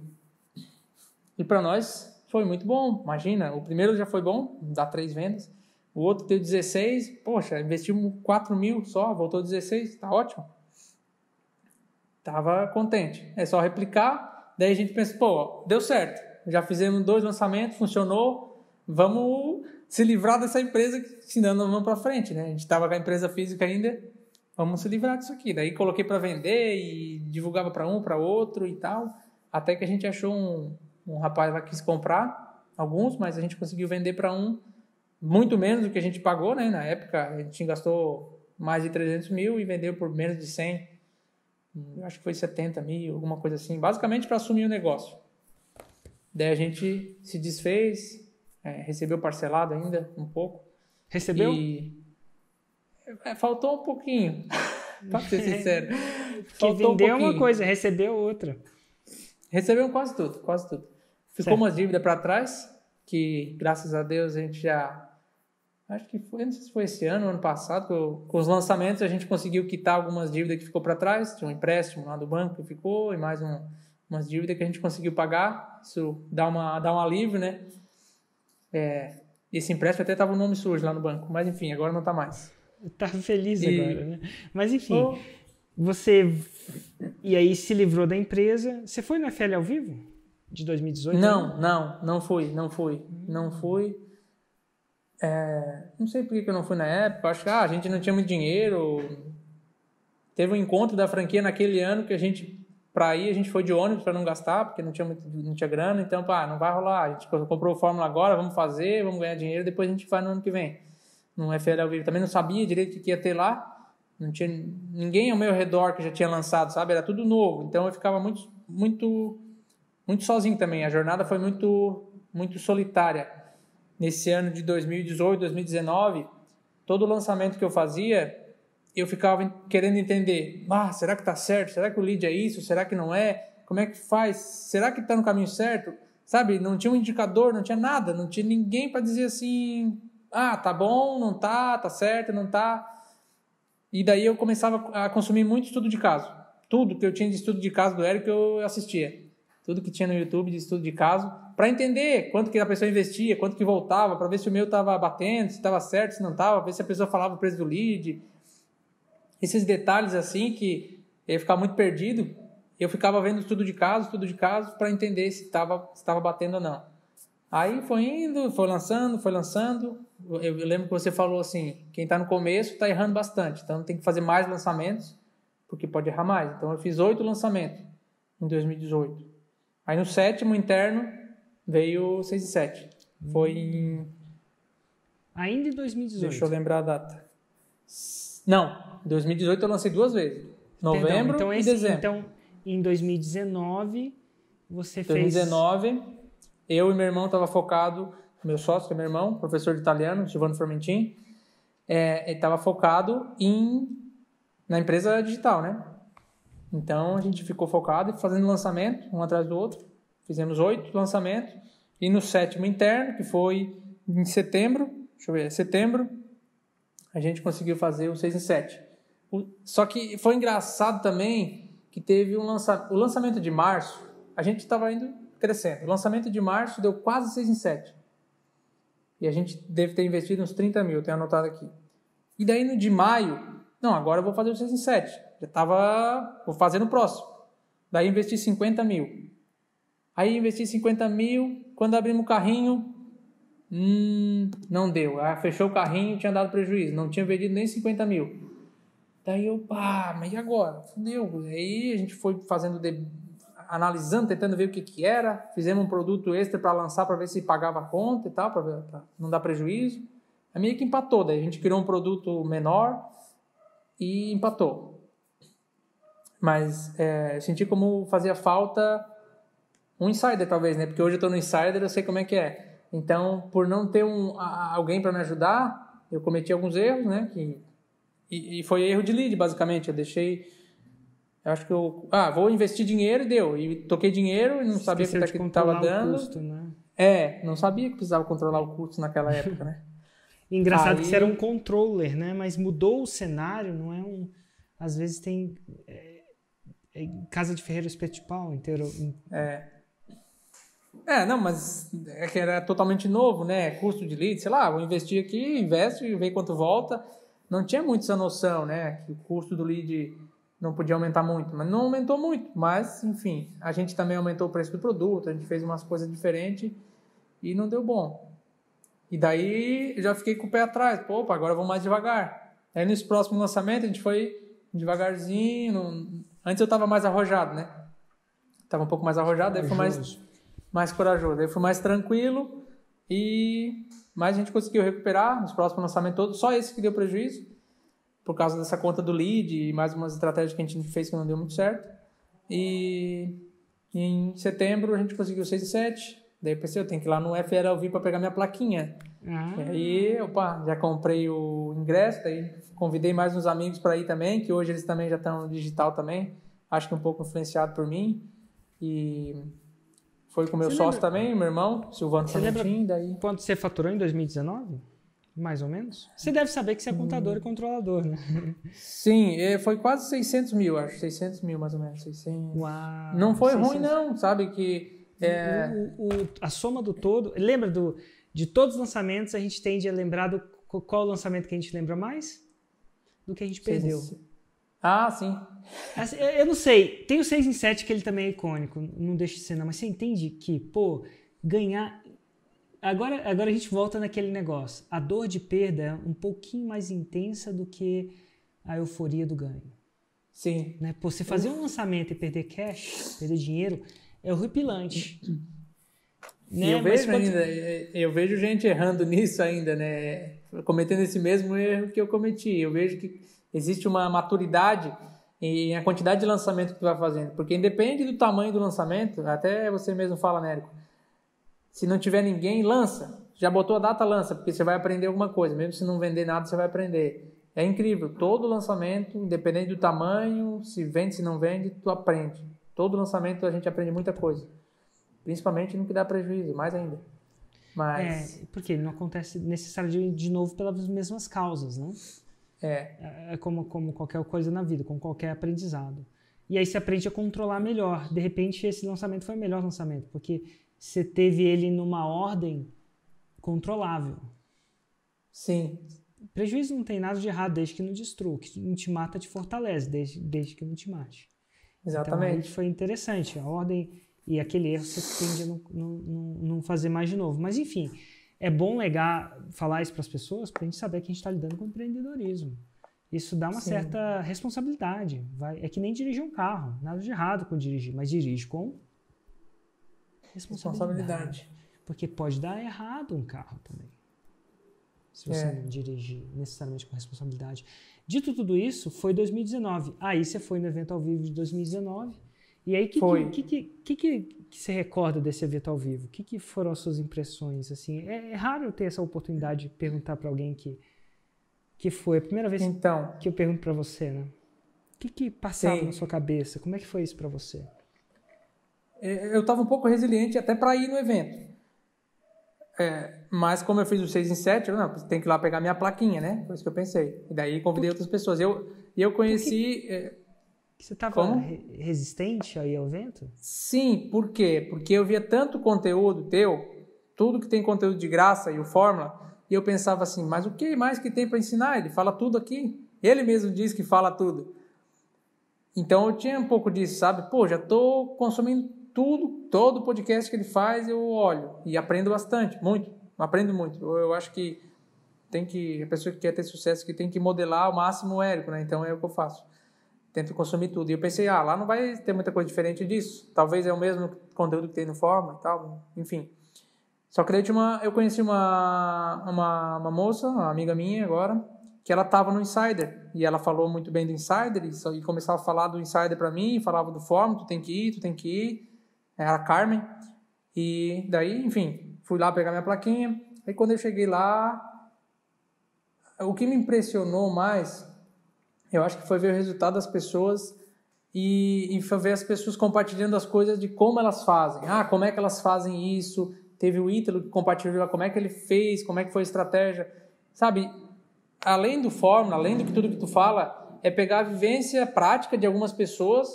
E para nós foi muito bom. Imagina, o primeiro já foi bom, dá 3 vendas. O outro deu 16. Poxa, investimos 4 mil só, voltou 16. Tá ótimo. Tava contente. É só replicar. Daí a gente pensa, pô, deu certo. Já fizemos 2 lançamentos, funcionou. Vamos se livrar dessa empresa, senão não vamos para frente, né? A gente estava com a empresa física ainda, vamos se livrar disso aqui. Daí coloquei para vender e divulgava para um, para outro e tal, até que a gente achou um rapaz lá que quis comprar alguns, mas a gente conseguiu vender para um muito menos do que a gente pagou, né? Na época a gente gastou mais de 300 mil e vendeu por menos de 100. Eu acho que foi 70 mil, alguma coisa assim, basicamente para assumir o negócio. Daí a gente se desfez. Recebeu parcelado ainda, um pouco. Recebeu? E faltou um pouquinho, para ser sincero. Que vendeu uma coisa, recebeu outra. Recebeu quase tudo. Ficou umas dívidas para trás, que graças a Deus a gente já... Acho que foi, não sei se foi esse ano passado, com os lançamentos a gente conseguiu quitar algumas dívidas que ficou para trás. Tinha um empréstimo lá do banco que ficou, e mais umas dívidas que a gente conseguiu pagar. Isso dá um alívio, né? Esse empréstimo até estava o nome sujo lá no banco, mas enfim, agora não está mais. Tá feliz agora, né? Mas enfim, você... E aí se livrou da empresa. Você foi na FL ao vivo? De 2018? Não fui. Não sei por que eu não fui na época. Acho que a gente não tinha muito dinheiro. Teve um encontro da franquia naquele ano que a gente... Para ir, a gente foi de ônibus para não gastar, porque não tinha grana, então, não vai rolar. A gente comprou o Fórmula agora, vamos fazer, vamos ganhar dinheiro, depois a gente vai no ano que vem. No FL ao vivo. Também não sabia direito o que ia ter lá, não tinha ninguém ao meu redor que já tinha lançado, sabe? Era tudo novo, então eu ficava muito, muito, muito sozinho também. A jornada foi muito, muito solitária. Nesse ano de 2018, 2019, todo lançamento que eu fazia... eu ficava querendo entender, será que está certo? Será que o lead é isso? Será que não é? Como é que faz? Será que está no caminho certo? Sabe, não tinha um indicador, não tinha nada, não tinha ninguém para dizer assim, tá bom, não tá certo, não tá. E daí eu começava a consumir muito estudo de caso. Tudo que eu tinha de estudo de caso do Érico eu assistia. Tudo que tinha no YouTube de estudo de caso, para entender quanto que a pessoa investia, quanto que voltava, para ver se o meu estava batendo, se estava certo, se não estava, ver se a pessoa falava o preço do lead. Esses detalhes assim que eu ia ficar muito perdido, eu ficava vendo estudo de caso para entender se estava batendo ou não. Aí foi indo, foi lançando. Eu lembro que você falou assim, quem está no começo está errando bastante, então tem que fazer mais lançamentos, porque pode errar mais. Então eu fiz 8 lançamentos em 2018. Aí no 7º interno veio 6 e 7. Foi em... Ainda em 2018? Deixa eu lembrar a data. Não, em 2018 eu lancei 2 vezes. Novembro e dezembro. Então, em 2019, você fez... 2019, eu e meu irmão estava focado, meu sócio, que é meu irmão, professor de italiano, Giovanni Formentin, ele estava focado em na empresa digital, né? Então, a gente ficou focado e fazendo lançamento, um atrás do outro. Fizemos 8 lançamentos. E no 7º interno, que foi em setembro, a gente conseguiu fazer o 6 em 7. Só que foi engraçado também que teve o lançamento de março, a gente estava indo crescendo. O lançamento de março deu quase 6 em 7. E a gente deve ter investido uns 30 mil, tenho anotado aqui. E daí no de maio, não, agora eu vou fazer o 6 em 7. Vou fazer no próximo. Daí investi 50 mil. Aí investi 50 mil, quando abrimos o carrinho, não deu. Aí fechou o carrinho, tinha dado prejuízo, não tinha vendido nem 50 mil. Daí eu, mas e agora? Fudeu. Aí a gente foi analisando, tentando ver o que era. Fizemos um produto extra para lançar, para ver se pagava a conta e tal, para não dar prejuízo. Aí meio que empatou. Daí a gente criou um produto menor e empatou. Mas eu senti como fazia falta um insider, talvez, né? Porque hoje eu estou no insider, eu sei como é que é. Então, por não ter alguém para me ajudar, eu cometi alguns erros, né? E foi erro de lead, basicamente. Eu acho que vou investir dinheiro e deu. E toquei dinheiro e não sabia quanto é que estava dando. Custo, né? Não sabia que precisava controlar o custo naquela época, né? Engraçado que você era um controller, né? Mas mudou o cenário, não é um... Às vezes tem... casa de ferreiro espeto de pau inteiro. Não, mas é que era totalmente novo, né? Custo de lead, sei lá, vou investir aqui, investe e vê quanto volta. Não tinha muito essa noção, né? Que o custo do lead não podia aumentar muito, mas não aumentou muito. Mas, enfim, a gente também aumentou o preço do produto, a gente fez umas coisas diferentes e não deu bom. E daí eu já fiquei com o pé atrás. Opa, agora eu vou mais devagar. Aí nos próximos lançamentos a gente foi devagarzinho. Antes eu estava mais arrojado, né? Estava um pouco mais arrojado, daí foi mais corajoso. Daí foi mais tranquilo mas a gente conseguiu recuperar nos próximos lançamentos todos. Só esse que deu prejuízo, por causa dessa conta do lead e mais umas estratégias que a gente fez que não deu muito certo. E em setembro a gente conseguiu 6 e 7. Daí eu pensei, eu tenho que ir lá no FLV para pegar minha plaquinha. E aí, já comprei o ingresso, daí convidei mais uns amigos para ir também, que hoje eles também já estão no digital também. Acho que um pouco influenciado por mim. E foi com o meu sócio também, meu irmão, Silvano Samutim. Daí... Quanto você faturou em 2019? Mais ou menos? Você deve saber que você é contador e controlador, né? Sim, foi quase 600 mil, acho. 600 mil, mais ou menos. 600. Uau! Não foi 600. Ruim, não. Sabe que... a soma do todo... Lembra de todos os lançamentos, a gente tende a lembrar qual o lançamento que a gente lembra mais? Do que a gente perdeu. Sim. Eu não sei. Tem o 6 em 7 que ele também é icônico. Não deixa de ser, não. Mas você entende que, ganhar... Agora a gente volta naquele negócio. A dor de perda é um pouquinho mais intensa do que a euforia do ganho. Sim. Né? Você fazer um lançamento e perder cash, perder dinheiro, é horripilante. Né? Eu vejo gente errando nisso ainda, né? Cometendo esse mesmo erro que eu cometi. Eu vejo que existe uma maturidade em a quantidade de lançamento que tu vai fazendo. Porque independe do tamanho do lançamento, até você mesmo fala, né, Érico? Se não tiver ninguém, lança. Já botou a data, lança, porque você vai aprender alguma coisa. Mesmo se não vender nada, você vai aprender. É incrível. Todo lançamento, independente do tamanho, se vende, se não vende, tu aprende. Todo lançamento a gente aprende muita coisa. Principalmente no que dá prejuízo, mais ainda. Mas... porque não acontece necessariamente de novo pelas mesmas causas, né? É como qualquer coisa na vida, como qualquer aprendizado. E aí você aprende a controlar melhor. De repente, esse lançamento foi o melhor lançamento, porque você teve ele numa ordem controlável. Sim. Prejuízo não tem nada de errado desde que não destrua. O que não te mata te fortalece, desde que não te mate. Exatamente. Então aí foi interessante. A ordem e aquele erro você tende a não fazer mais de novo. Mas enfim, é bom falar isso para as pessoas para a gente saber que a gente está lidando com empreendedorismo. Isso dá uma certa responsabilidade. É que nem dirigir um carro. Nada de errado com dirigir, mas dirige com responsabilidade. Porque pode dar errado um carro também. Se você não dirigir necessariamente com responsabilidade. Dito tudo isso, foi 2019. Aí você foi no evento ao vivo de 2019. E aí, o que você recorda desse evento ao vivo? O que foram as suas impressões? Assim, é raro eu ter essa oportunidade de perguntar para alguém que foi. A primeira vez que eu pergunto para você, né? que passava Sim. na sua cabeça? Como é que foi isso para você? Eu estava um pouco resiliente até para ir no evento. Mas como eu fiz o 6 em 7, não, tem que ir lá pegar minha plaquinha, né? Foi isso que eu pensei. E daí convidei outras pessoas. Eu conheci... Você estava Como? resistente aí ao evento? Sim, por quê? Porque eu via tanto conteúdo teu, tudo que tem conteúdo de graça e o Fórmula, e eu pensava assim, mas o que mais que tem para ensinar? Ele fala tudo aqui. Ele mesmo diz que fala tudo. Então eu tinha um pouco disso, sabe? Pô, já estou consumindo tudo, todo podcast que ele faz, eu olho e aprendo bastante, muito. Aprendo muito. Eu acho que a pessoa que quer ter sucesso, que tem que modelar ao máximo o Érico, né? Então é o que eu faço. Tento consumir tudo. E eu pensei, lá não vai ter muita coisa diferente disso. Talvez é o mesmo conteúdo que tem no Fórmula e tal, enfim. Só que daí eu conheci uma moça, uma amiga minha agora, que ela estava no Insider. E ela falou muito bem do Insider e começava a falar do Insider para mim, falava do Fórmula, tu tem que ir. Era a Carmen. E daí, enfim, fui lá pegar minha plaquinha. Aí quando eu cheguei lá, o que me impressionou mais, eu acho que foi ver o resultado das pessoas e foi ver as pessoas compartilhando as coisas de como elas fazem. Como é que elas fazem isso? Teve o Ítalo que compartilhou como é que ele fez, como é que foi a estratégia. Sabe, além do Fórmula, além do que tudo que tu fala, é pegar a vivência prática de algumas pessoas,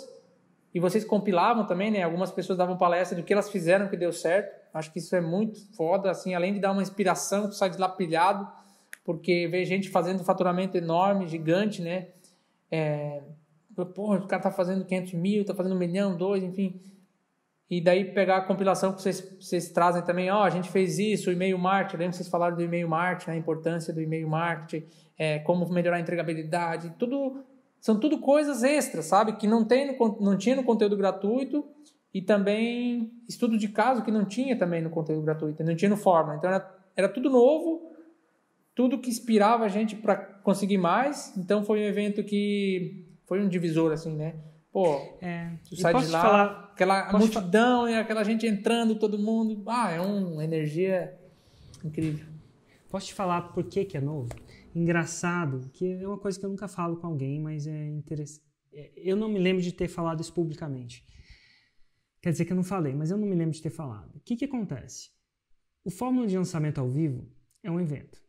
e vocês compilavam também, né? Algumas pessoas davam palestra do que elas fizeram que deu certo. Acho que isso é muito foda, assim, além de dar uma inspiração, tu sai de lá pilhado, porque vê gente fazendo faturamento enorme, gigante, né? O cara tá fazendo 500 mil, tá fazendo 1 milhão, 2, enfim. E daí pegar a compilação que vocês trazem também, a gente fez isso, o e-mail marketing, lembro que vocês falaram do e-mail marketing, né, a importância do e-mail marketing, como melhorar a entregabilidade, são tudo coisas extras, sabe, que não tinha no conteúdo gratuito, e também estudo de caso que não tinha também no conteúdo gratuito, não tinha no Fórmula, então era tudo novo, tudo que inspirava a gente para conseguir mais. Então foi um evento que foi um divisor, assim, né? Pô, tu sai de lá, aquela multidão e aquela gente entrando, todo mundo. É uma energia incrível. Posso te falar por que é novo? Engraçado, que é uma coisa que eu nunca falo com alguém, mas é interessante. Eu não me lembro de ter falado isso publicamente. Quer dizer que eu não falei, mas eu não me lembro de ter falado. O que acontece? O Fórmula de Lançamento ao Vivo é um evento.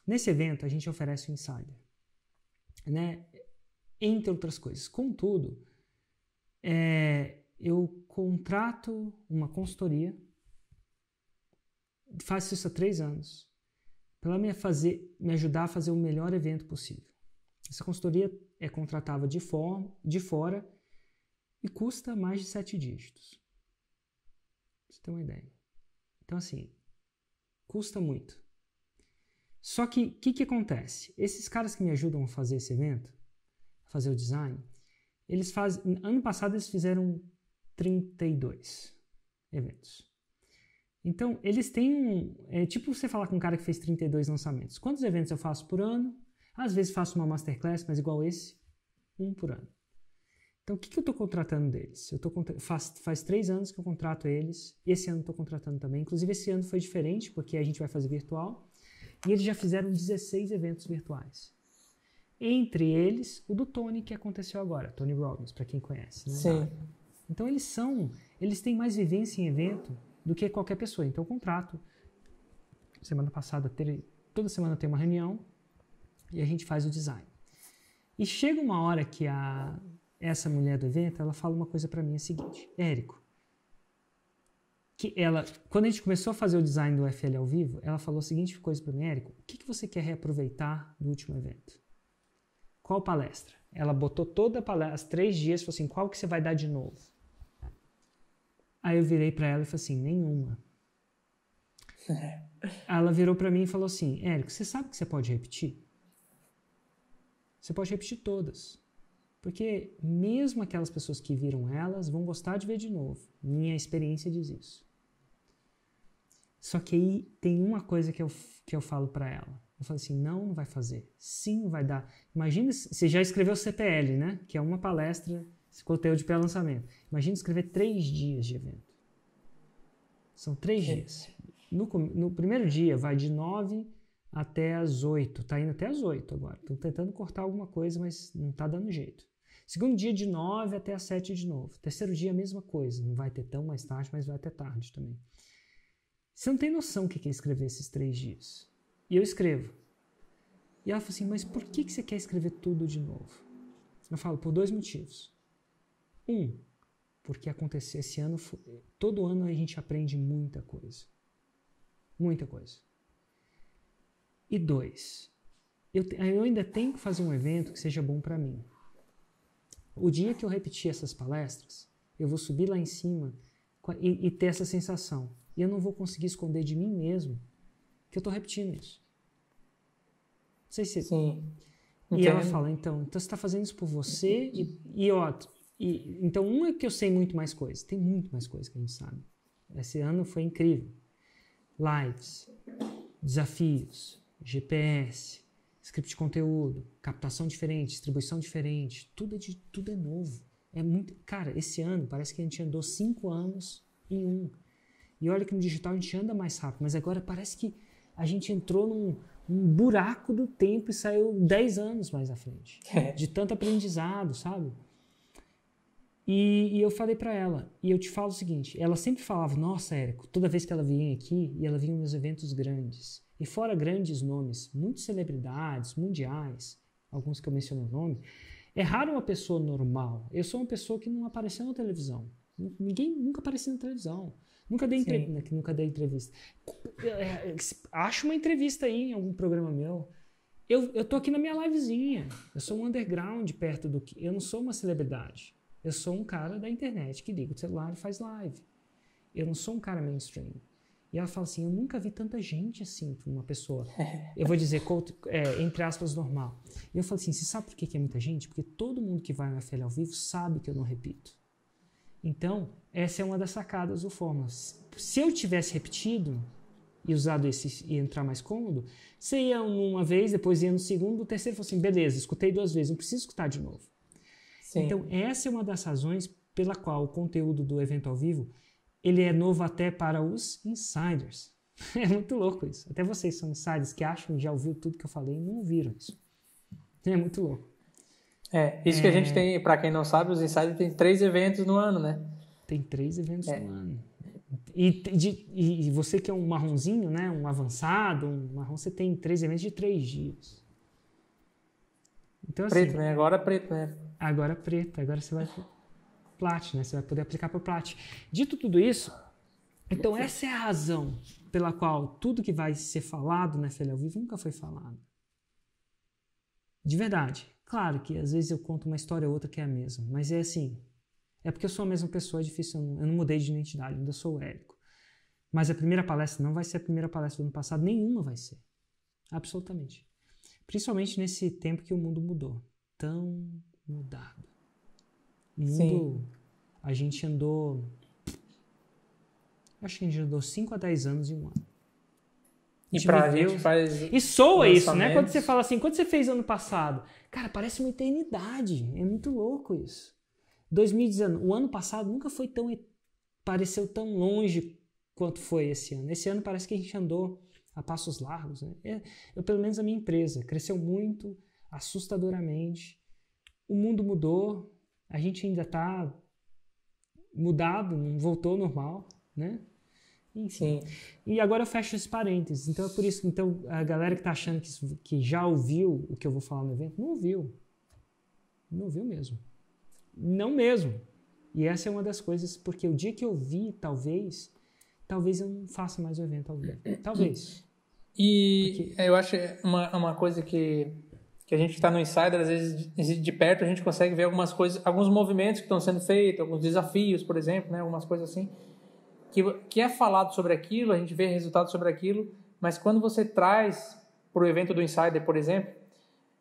Nesse evento, a gente oferece o Insider, né? Entre outras coisas. Contudo, eu contrato uma consultoria, faço isso há 3 anos, para me ajudar a fazer o melhor evento possível. Essa consultoria é contratada de fora e custa mais de 7 dígitos. Pra você ter uma ideia. Então, assim, custa muito. Só que o que acontece? Esses caras que me ajudam a fazer esse evento, a fazer o design, ano passado eles fizeram 32 eventos. Então, eles têm tipo você falar com um cara que fez 32 lançamentos. Quantos eventos eu faço por ano? Às vezes faço uma masterclass, mas igual esse, 1 por ano. Então, o que eu estou contratando deles? Faz 3 anos que eu contrato eles. Esse ano estou contratando também. Inclusive, esse ano foi diferente, porque a gente vai fazer virtual. E eles já fizeram 16 eventos virtuais. Entre eles, o do Tony, que aconteceu agora. Tony Robbins, para quem conhece. Né? Sim. Então, eles têm mais vivência em evento do que qualquer pessoa. Então, eu contrato. Semana passada, toda semana tem uma reunião e a gente faz o design. E chega uma hora que essa mulher do evento, ela fala uma coisa para mim, é a seguinte: Érico, quando a gente começou a fazer o design do FL ao vivo, ela falou a seguinte coisa para mim: Érico, o que você quer reaproveitar do último evento? Qual palestra? Ela botou toda a palestra, 3 dias, falou assim: qual que você vai dar de novo? Aí eu virei para ela e falei assim: nenhuma. Ela virou para mim e falou assim: Érico, você sabe que você pode repetir? Você pode repetir todas. Porque mesmo aquelas pessoas que viram elas vão gostar de ver de novo. Minha experiência diz isso. Só que aí tem uma coisa que eu falo para ela. Eu falo assim: não vai fazer. Sim, vai dar. Imagina, você já escreveu CPL, né? Que é uma palestra, esse conteúdo de pré-lançamento. Imagina escrever 3 dias de evento. São 3 dias. No primeiro dia vai de 9 até as 8. Tá indo até as 8 agora. Estou tentando cortar alguma coisa, mas não tá dando jeito. Segundo dia, de 9 até as 7 de novo. Terceiro dia, a mesma coisa. Não vai ter tão mais tarde, mas vai até tarde também. Você não tem noção o que é escrever esses 3 dias. E eu escrevo. E ela falou assim, mas por que você quer escrever tudo de novo? Eu falo, por 2 motivos. Porque aconteceu esse ano, todo ano a gente aprende muita coisa. Muita coisa. E 2, eu ainda tenho que fazer um evento que seja bom para mim. O dia que eu repetir essas palestras, eu vou subir lá em cima e ter essa sensação. E eu não vou conseguir esconder de mim mesmo que eu estou repetindo isso. Não sei se... Sim. E ela fala, então você está fazendo isso por você então, é que eu sei muito mais coisas. Tem muito mais coisas que a gente sabe. Esse ano foi incrível. Lives, desafios, GPS, script de conteúdo, captação diferente, distribuição diferente, tudo é novo. É muito... Cara, esse ano parece que a gente andou 5 anos em um. E olha que no digital a gente anda mais rápido, mas agora parece que a gente entrou num buraco do tempo e saiu 10 anos mais à frente. De tanto aprendizado, sabe? E eu falei pra ela, e eu te falo o seguinte, ela sempre falava, nossa, Érico, toda vez que ela vinha aqui, e ela vinha nos eventos grandes, e fora grandes nomes, muitas celebridades mundiais, alguns que eu mencionei o nome, é raro uma pessoa normal. Eu sou uma pessoa que não apareceu na televisão. Ninguém nunca apareceu na televisão. Nunca dei entrevista. Acho uma entrevista aí em algum programa meu. Eu tô aqui na minha livezinha. Eu sou um underground perto do que... Eu não sou uma celebridade. Eu sou um cara da internet que liga o celular e faz live. Eu não sou um cara mainstream. E ela fala assim, eu nunca vi tanta gente assim para uma pessoa, eu vou dizer, entre aspas, normal. E eu falo assim, você sabe por que é muita gente? Porque todo mundo que vai no FL ao vivo sabe que eu não repito. Então, essa é uma das sacadas do Fórmulas. Se eu tivesse repetido e usado esse e entrar mais cômodo, você ia uma vez, depois ia no segundo, o terceiro, falou assim, beleza, escutei 2 vezes, não preciso escutar de novo. Sim. Então, essa é uma das razões pela qual o conteúdo do evento ao vivo ele é novo até para os insiders. É muito louco isso. Até vocês são insiders que acham que já ouviram tudo que eu falei e não ouviram isso. É muito louco. Isso que a gente tem, para quem não sabe, os insiders tem 3 eventos no ano, né? Tem 3 eventos no ano. E você que é um marronzinho, né? Um avançado, um marrom, você tem 3 eventos de 3 dias. Então, preto, assim, né? Agora preto, né? Agora preto. Agora você vai... Plat, né? Você vai poder aplicar para o Plat. Dito tudo isso, então essa é a razão pela qual tudo que vai ser falado na FL ao vivo nunca foi falado. De verdade. Claro que às vezes eu conto uma história ou outra que é a mesma, mas é assim, é porque eu sou a mesma pessoa, é difícil, eu não mudei de identidade, ainda sou o Érico. Mas a primeira palestra não vai ser a primeira palestra do ano passado, nenhuma vai ser. Absolutamente. Principalmente nesse tempo que o mundo mudou. Tão mudado. O mundo, a gente andou, acho que a gente andou 5 a 10 anos em um ano. E pra gente faz... E soa isso, né? Quando você fala assim, quando você fez ano passado? Cara, parece uma eternidade. É muito louco isso. 2019, o ano passado nunca foi pareceu tão longe quanto foi esse ano. Esse ano parece que a gente andou a passos largos, né? Pelo menos a minha empresa cresceu muito, assustadoramente. O mundo mudou. A gente ainda está mudado, não voltou ao normal, né? Enfim. Sim. E agora eu fecho esse parênteses. Então é por isso. Então a galera que está achando que já ouviu o que eu vou falar no evento, não ouviu. Não ouviu mesmo. Não mesmo. E essa é uma das coisas, porque o dia que eu vi, talvez eu não faça mais o evento ao vivo. Talvez. E eu acho uma coisa que a gente está no Insider, às vezes de perto a gente consegue ver algumas coisas, alguns movimentos que estão sendo feitos, alguns desafios, por exemplo, né, algumas coisas assim, que é falado sobre aquilo, a gente vê resultados sobre aquilo, mas quando você traz para o evento do Insider, por exemplo,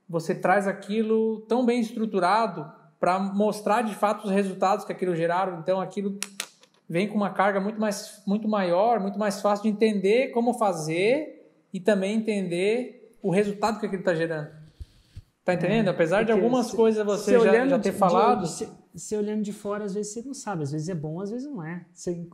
você traz aquilo tão bem estruturado para mostrar de fato os resultados que aquilo geraram, então aquilo vem com uma carga muito maior, muito mais fácil de entender como fazer e também entender o resultado que aquilo está gerando. Tá entendendo? Apesar de algumas coisas você já ter falado... Você olhando de fora, às vezes você não sabe. Às vezes é bom, às vezes não é.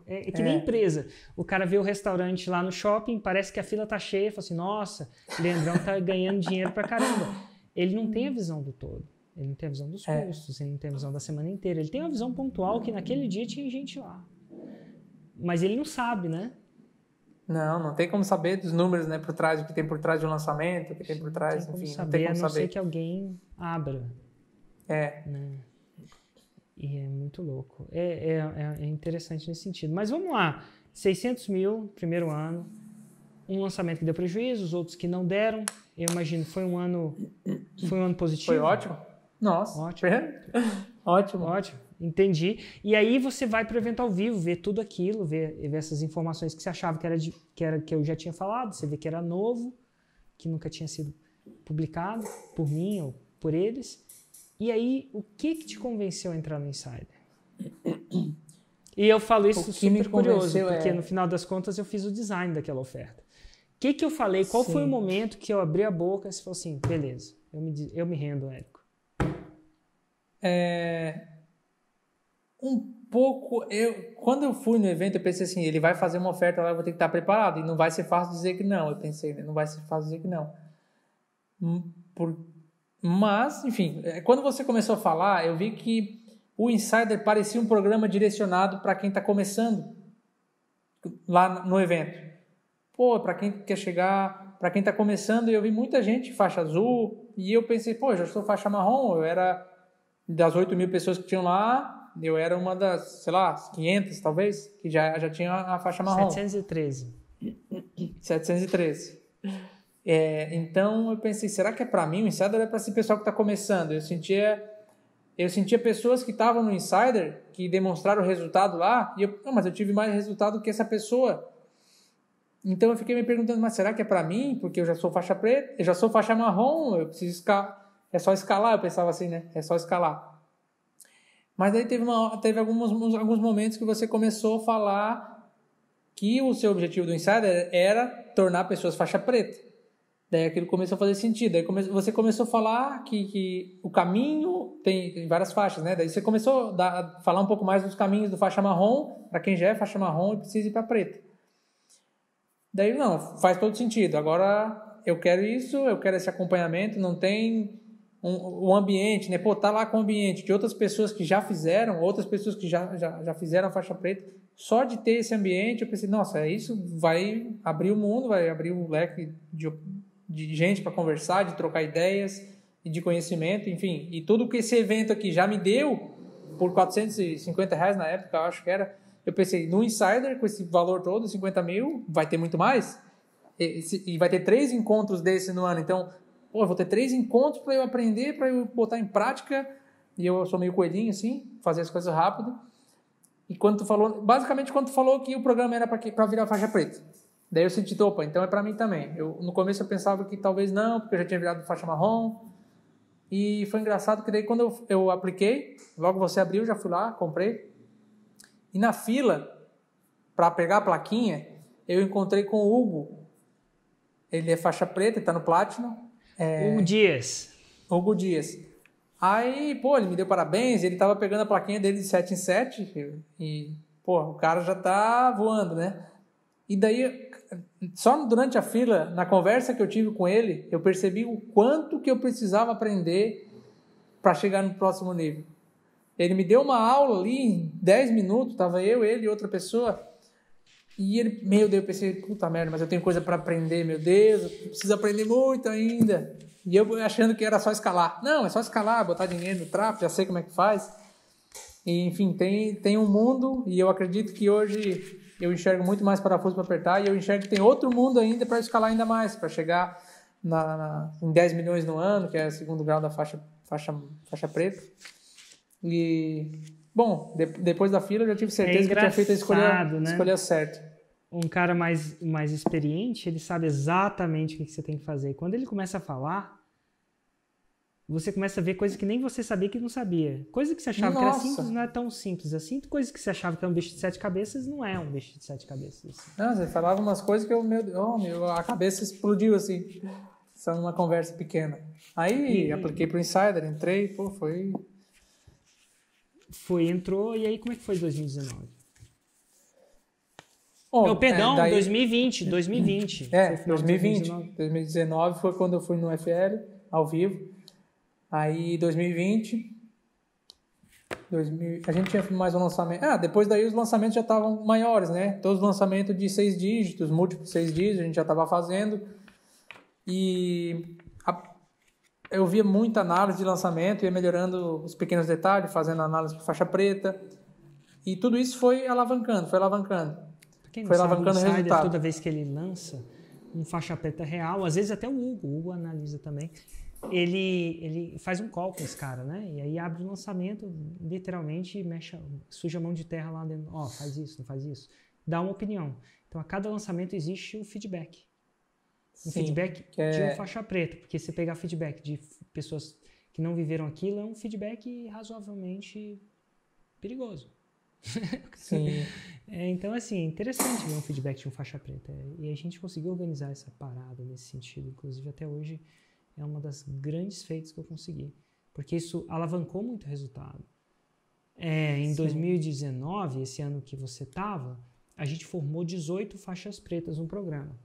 É que nem empresa. O cara vê o restaurante lá no shopping, parece que a fila tá cheia, fala assim, nossa, o Leandrão tá ganhando dinheiro pra caramba. Ele não tem a visão do todo. Ele não tem a visão dos custos, ele não tem a visão da semana inteira. Ele tem uma visão pontual que naquele dia tinha gente lá. Mas ele não sabe, né? Não tem como saber dos números, né, por trás, o que tem por trás de um lançamento, o que tem por trás, enfim, não tem como saber. A não saber. ser que alguém abra. Né? E é muito louco. É interessante nesse sentido. Mas vamos lá. 600 mil, primeiro ano. Um lançamento que deu prejuízo, os outros que não deram. Eu imagino que foi um ano positivo. Foi ótimo. Nossa. Ótimo. Ótimo. Entendi. E aí você vai para o evento ao vivo, ver tudo aquilo, ver essas informações que você achava que eu já tinha falado. Você vê que era novo, que nunca tinha sido publicado por mim ou por eles. E aí, o que te convenceu a entrar no Insider? E eu falo isso super curioso, porque no final das contas eu fiz o design daquela oferta. O que eu falei? Qual foi o momento que eu abri a boca e você falou assim, beleza, eu me rendo, Érico? Um pouco, quando eu fui no evento, eu pensei assim, ele vai fazer uma oferta lá, eu vou ter que estar preparado, e não vai ser fácil dizer que não. Eu pensei, não vai ser fácil dizer que não. Mas, enfim, quando você começou a falar, eu vi que o Insider parecia um programa direcionado para quem está começando lá no evento. Para quem quer chegar, para quem está começando, eu vi muita gente faixa azul, e eu pensei, já sou faixa marrom, eu era das 8 mil pessoas que tinham lá, eu era uma das, 500 talvez, que já tinha a faixa marrom. 713. Então eu pensei, será que é para mim? O Insider é para esse pessoal que está começando. Eu sentia pessoas que estavam no Insider, que demonstraram o resultado lá, e mas eu tive mais resultado que essa pessoa. Então eu fiquei me perguntando, mas será que é para mim? Porque eu já sou faixa preta, eu já sou faixa marrom, eu preciso escalar. É só escalar, eu pensava assim, né? É só escalar. Mas daí teve alguns momentos que você começou a falar que o seu objetivo do Insider era tornar pessoas faixa preta. Daí aquilo começou a fazer sentido. Daí você começou a falar que o caminho tem várias faixas, né? Daí você começou a falar um pouco mais dos caminhos do faixa marrom, para quem já é faixa marrom e precisa ir para preta. Daí, não, faz todo sentido. Agora, eu quero isso, eu quero esse acompanhamento, não tem um ambiente, né? Tá lá com o ambiente de outras pessoas que já fizeram, outras pessoas que já fizeram a faixa preta. Só de ter esse ambiente, eu pensei, nossa, isso vai abrir o mundo, vai abrir o leque de gente para conversar, de trocar ideias e de conhecimento, enfim. E tudo que esse evento aqui já me deu, por R$450 na época, eu acho que era, eu pensei, no Insider, com esse valor todo, 50 mil, vai ter muito mais. E vai ter 3 encontros desse no ano. Então, eu vou ter 3 encontros para eu aprender, para eu botar em prática. E eu sou meio coelhinho, assim, fazer as coisas rápido. E quando tu falou que o programa era para virar faixa preta. Daí eu senti, então é para mim também. No começo eu pensava que talvez não, porque eu já tinha virado faixa marrom. E foi engraçado que daí quando eu apliquei, logo você abriu, já fui lá, comprei. E na fila, para pegar a plaquinha, eu encontrei com o Hugo. Ele é faixa preta, ele tá no Platinum. Hugo Dias. Aí, ele me deu parabéns, ele tava pegando a plaquinha dele de 7 em 7, e, o cara já tá voando, né? E daí, só durante a fila, na conversa que eu tive com ele, eu percebi o quanto que eu precisava aprender para chegar no próximo nível. Ele me deu uma aula ali em 10 minutos, tava eu, ele e outra pessoa, e ele, meu Deus, eu pensei, puta merda, mas eu tenho coisa para aprender, meu Deus, eu preciso aprender muito ainda. E eu achando que era só escalar. Não, é só escalar, botar dinheiro no tráfego, já sei como é que faz. E, enfim, tem um mundo, e eu acredito que hoje eu enxergo muito mais parafuso para apertar, e eu enxergo que tem outro mundo ainda para escalar ainda mais, para chegar em 10 milhões no ano, que é o segundo grau da faixa preta. E, depois da fila eu já tive certeza que eu tinha feito a escolha certa. Um cara mais experiente, ele sabe exatamente o que você tem que fazer. Quando ele começa a falar, você começa a ver coisas que nem você sabia que não sabia. Coisa que você achava que era simples não é tão simples assim. Coisa que você achava que era um bicho de 7 cabeças não é um bicho de 7 cabeças. Assim. Não, você falava umas coisas que a cabeça explodiu assim, só numa conversa pequena. Aí apliquei pro Insider, entrei, entrou, e aí como é que foi 2019? 2020. 2020. 2019 foi quando eu fui no FL, ao vivo. Aí 2020, a gente tinha mais um lançamento. Depois daí os lançamentos já estavam maiores, né? Todos os lançamentos de 6 dígitos, múltiplos 6 dígitos, a gente já estava fazendo. E eu via muita análise de lançamento, ia melhorando os pequenos detalhes, fazendo análise de faixa preta. E tudo isso foi alavancando. Pra quem não sabe, o Insider, toda vez que ele lança um faixa preta real, às vezes até o Hugo analisa também, ele faz um call com esse cara, né? E aí abre o lançamento, literalmente suja a mão de terra lá dentro. Faz isso, não faz isso. Dá uma opinião. Então, a cada lançamento existe um feedback. Feedback de um faixa preta, porque você pegar feedback de pessoas que não viveram aquilo é um feedback razoavelmente perigoso. Sim. Então, assim, é interessante ver um feedback de um faixa preta. E a gente conseguiu organizar essa parada nesse sentido. Inclusive, até hoje, é uma das grandes feitos que eu consegui. Porque isso alavancou muito o resultado. Em 2019, esse ano que você estava, a gente formou 18 faixas pretas no programa.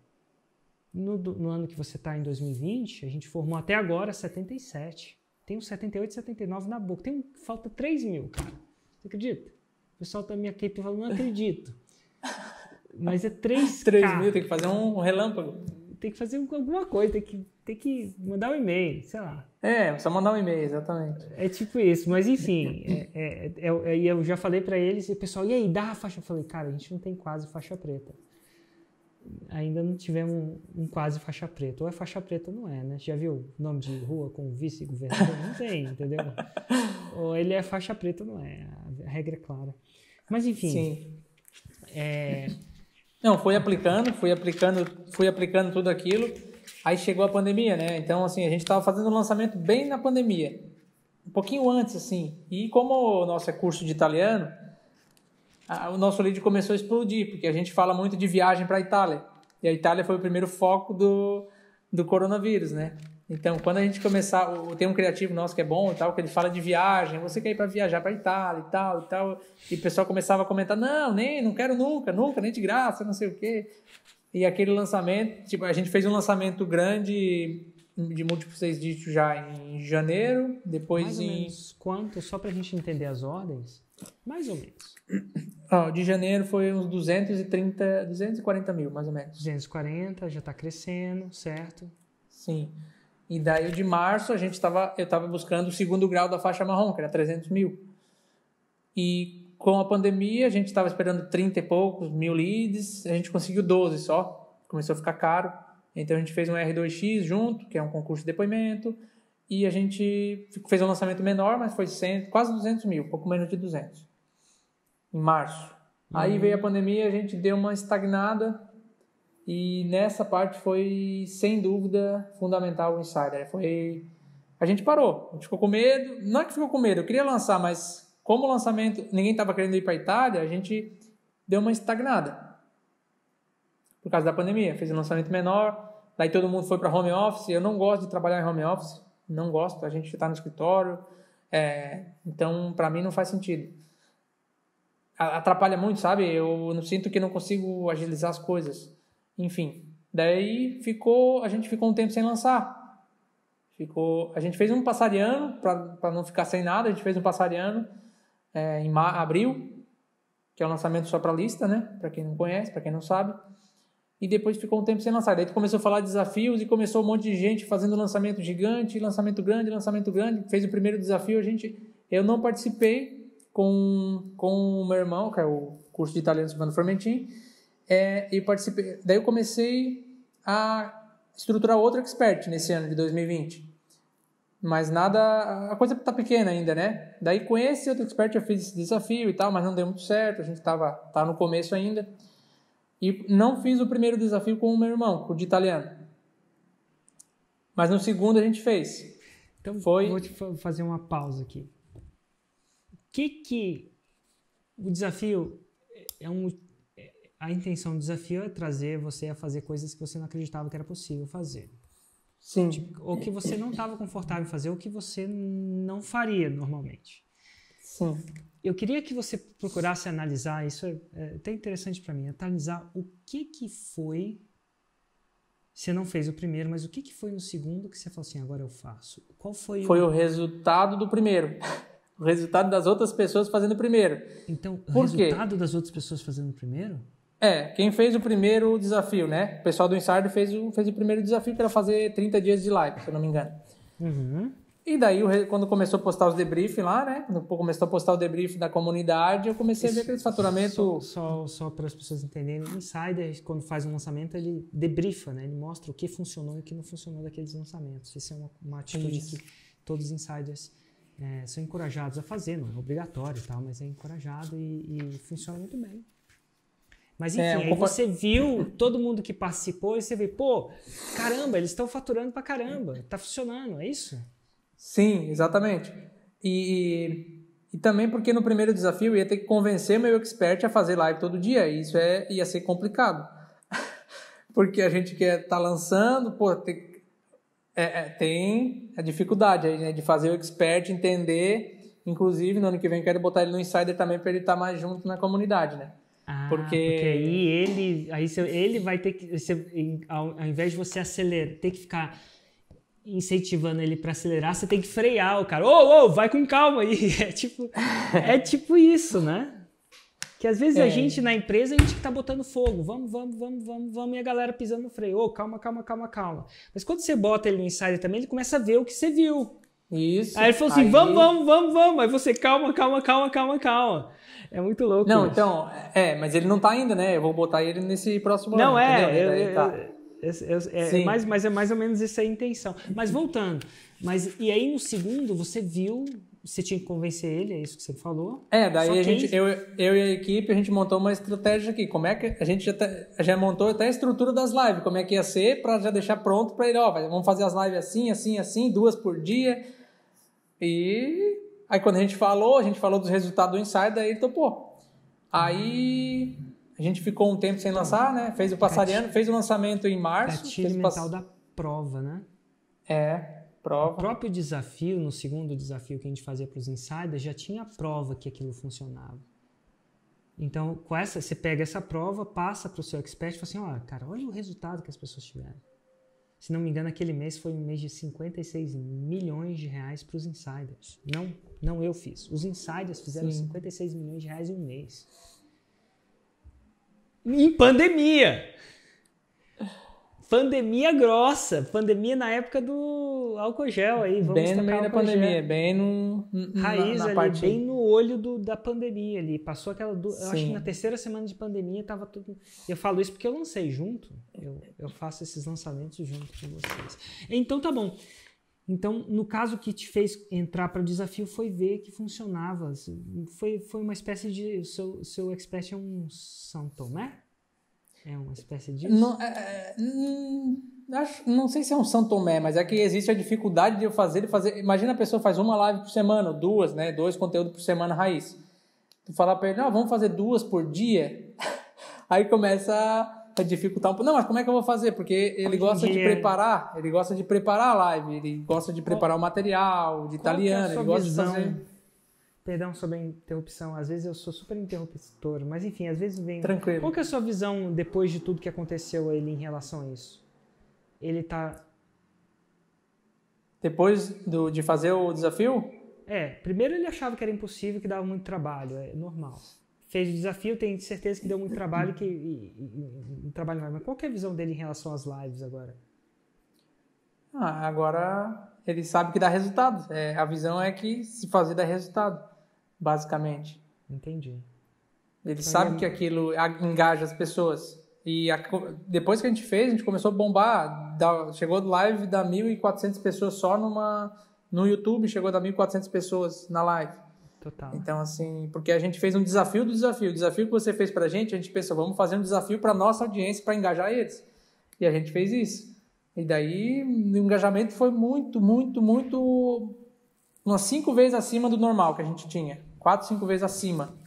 No ano que você está, em 2020, a gente formou até agora 77. Tem uns 78, 79 na boca. Falta 3 mil, cara. Você acredita? O pessoal tá me aqui falando, não acredito. Mas é 3K. 3 mil, tem que fazer um relâmpago. Tem que fazer alguma coisa, tem que mandar um e-mail, sei lá. Só mandar um e-mail, exatamente. É tipo isso, mas enfim, eu já falei pra eles, e o pessoal, e aí, dá a faixa? Eu falei, cara, a gente não tem quase faixa preta. Ainda não tivemos um quase faixa preta. Ou é faixa preta ou não é, né? Já viu o nome de rua com vice-governador? Não tem, entendeu? Ou ele é faixa preta ou não é. A regra é clara. Mas enfim. Sim. Não, fui aplicando tudo aquilo. Aí chegou a pandemia, né? Então, assim, a gente estava fazendo o lançamento bem na pandemia. Um pouquinho antes, assim. E como o nosso é curso de italiano, o nosso lead começou a explodir, porque a gente fala muito de viagem para a Itália. E a Itália foi o primeiro foco do coronavírus, né? Então, quando a gente começar... Tem um criativo nosso que é bom e tal, que ele fala de viagem. Você quer ir para viajar para a Itália e tal. E o pessoal começava a comentar, não quero nunca, nem de graça, não sei o quê. E aquele lançamento... Tipo, a gente fez um lançamento grande de múltiplos 6 dígitos já em janeiro. Depois mais ou menos quanto? Só para a gente entender as ordens? Mais ou menos. De janeiro foi uns 240 mil, mais ou menos. 240, já está crescendo, certo? Sim. E daí, de março, eu estava buscando o segundo grau da faixa marrom, que era 300 mil. E com a pandemia, a gente estava esperando 30 e poucos mil leads, a gente conseguiu 12 só. Começou a ficar caro. Então, a gente fez um R2X junto, que é um concurso de depoimento, e a gente fez um lançamento menor, mas foi quase 200 mil, pouco menos de 200. Em março. Aí veio a pandemia, a gente deu uma estagnada, e nessa parte foi, sem dúvida, fundamental o Insider. A gente parou, a gente ficou com medo. Não é que ficou com medo, eu queria lançar, mas como o lançamento, ninguém estava querendo ir para a Itália, a gente deu uma estagnada. Por causa da pandemia, fez um lançamento menor, daí todo mundo foi para home office. Eu não gosto de trabalhar em home office, não gosto, a gente está no escritório, então para mim não faz sentido. Atrapalha muito, sabe? Eu não sinto que não consigo agilizar as coisas. Enfim, daí a gente ficou um tempo sem lançar. A gente fez um passariano, para não ficar sem nada, a gente fez um passariano em abril, que é um lançamento só para lista, né? Para quem não conhece, para quem não sabe. E depois ficou um tempo sem lançar. Daí começou a falar de desafios e começou um monte de gente fazendo lançamento gigante, lançamento grande. Fez o primeiro desafio, eu não participei com o meu irmão, que é o curso de italiano Silvano Formentin, e participei. Daí eu comecei a estruturar outro expert nesse ano de 2020. Mas nada, a coisa tá pequena ainda, né? Daí com esse outro expert eu fiz esse desafio e tal, mas não deu muito certo, a gente tava no começo ainda. E não fiz o primeiro desafio com o meu irmão, com o de italiano. Mas no segundo a gente fez. Então vou te fazer uma pausa aqui. O desafio a intenção do desafio é trazer você a fazer coisas que você não acreditava que era possível fazer. Sim. Ou que você não estava confortável em fazer, ou que você não faria normalmente. Sim. Eu queria que você procurasse analisar, isso é até interessante para mim, analisar o que foi Você não fez o primeiro, mas o que foi no segundo que você falou assim, agora eu faço? Qual foi o resultado do primeiro. O resultado das outras pessoas fazendo o primeiro. Então, o resultado das outras pessoas fazendo o primeiro? Quem fez o primeiro desafio, né? O pessoal do Insider fez o primeiro desafio, que era fazer 30 dias de live, se eu não me engano. Uhum. E daí, quando começou a postar os debriefs lá, né? Quando começou a postar o debrief da comunidade, eu comecei a ver aqueles faturamentos... Só para as pessoas entenderem, o Insider, quando faz um lançamento, ele debriefa, né? Ele mostra o que funcionou e o que não funcionou daqueles lançamentos. Isso é uma atitude que todos os Insiders são encorajados a fazer. Não é obrigatório e tal, mas é encorajado e funciona muito bem. Mas enfim, aí você viu todo mundo que participou e você vê, pô, caramba, eles estão faturando pra caramba, tá funcionando, é isso? Sim, exatamente. E também porque no primeiro desafio eu ia ter que convencer meu expert a fazer live todo dia, e isso ia ser complicado. Porque a gente quer estar lançando, pô, tem a dificuldade aí, né, de fazer o expert entender. Inclusive, no ano que vem eu quero botar ele no Insider também para ele estar mais junto na comunidade, né? Porque aí ele vai ter que, ao invés de você acelerar, ter que ficar incentivando ele para acelerar, você tem que frear o cara. Vai com calma aí. É tipo isso, né? Que às vezes a gente na empresa, a gente que tá botando fogo. Vamos, e a galera pisando no freio. Calma. Mas quando você bota ele no Insider também, ele começa a ver o que você viu. Isso. Aí ele falou assim, vamos. Aí você, calma. É muito louco. Não, isso. então, mas ele não tá ainda, né? Eu vou botar ele nesse próximo ano. Não, mas é mais ou menos essa a intenção. Mas voltando, e aí no segundo você viu, você tinha que convencer ele, é isso que você falou? Daí eu e a equipe, a gente montou uma estratégia aqui. Como é que a gente já montou até a estrutura das lives, como é que ia ser, para já deixar pronto para ele, vamos fazer as lives assim, 2 por dia. E aí quando a gente falou dos resultados do Insider, aí ele topou. Aí a gente ficou um tempo sem lançar, né? Fez o Passariano, fez o lançamento em março. Gatilho mental da prova, né? Prova. O próprio desafio, no segundo desafio que a gente fazia para os Insiders, já tinha a prova que aquilo funcionava. Então, você pega essa prova, passa para o seu expert e fala assim, cara, olha o resultado que as pessoas tiveram. Se não me engano, aquele mês foi um mês de 56 milhões de reais para os Insiders. Não eu fiz. Os Insiders fizeram 56 milhões de reais em um mês. Em pandemia! Pandemia grossa. Pandemia na época do álcool gel aí. Bem no meio da pandemia. Bem raiz na ali, parte... bem no olho da pandemia ali. Passou aquela... Eu acho que na terceira semana de pandemia tava tudo... Eu falo isso porque eu lancei junto. Eu faço esses lançamentos junto com vocês. Então tá bom. Então, no caso que te fez entrar para o desafio foi ver que funcionava. Foi uma espécie de... O seu expert é um São Tomé? É uma espécie disso? Não sei se é um São Tomé, mas é que existe a dificuldade de eu fazer. Imagina a pessoa faz uma live por semana, ou 2, né? 2 conteúdos por semana raiz. Tu falar para ele, vamos fazer 2 por dia. Aí começa a dificultar um pouco. Não, mas como é que eu vou fazer? Porque ele gosta de preparar. Ele gosta de preparar a live. Ele gosta de preparar o material, de italiano. Ele gosta de fazer... Perdão sobre a interrupção, às vezes eu sou super interruptor, mas enfim, às vezes vem... Tranquilo. Qual que é a sua visão depois de tudo que aconteceu a ele em relação a isso? Ele tá... Depois de fazer o desafio? Primeiro ele achava que era impossível, que dava muito trabalho, é normal. Fez o desafio, tenho certeza que deu muito trabalho, trabalho normal. Mas qual que é a visão dele em relação às lives agora? Agora ele sabe que dá resultado. A visão é que se fazer dá resultado. Basicamente. Entendi. Ele sabe que aquilo engaja as pessoas. E depois que a gente fez, a gente começou a bombar. Chegou do live da 1.400 pessoas só no YouTube, chegou a dar 1.400 pessoas na live. Total. Então, assim, porque a gente fez um desafio do desafio. O desafio que você fez pra gente, a gente pensou, vamos fazer um desafio pra nossa audiência, pra engajar eles. E a gente fez isso. E daí, o engajamento foi muito, umas 5 vezes acima do normal que a gente tinha. 4, 5 vezes acima.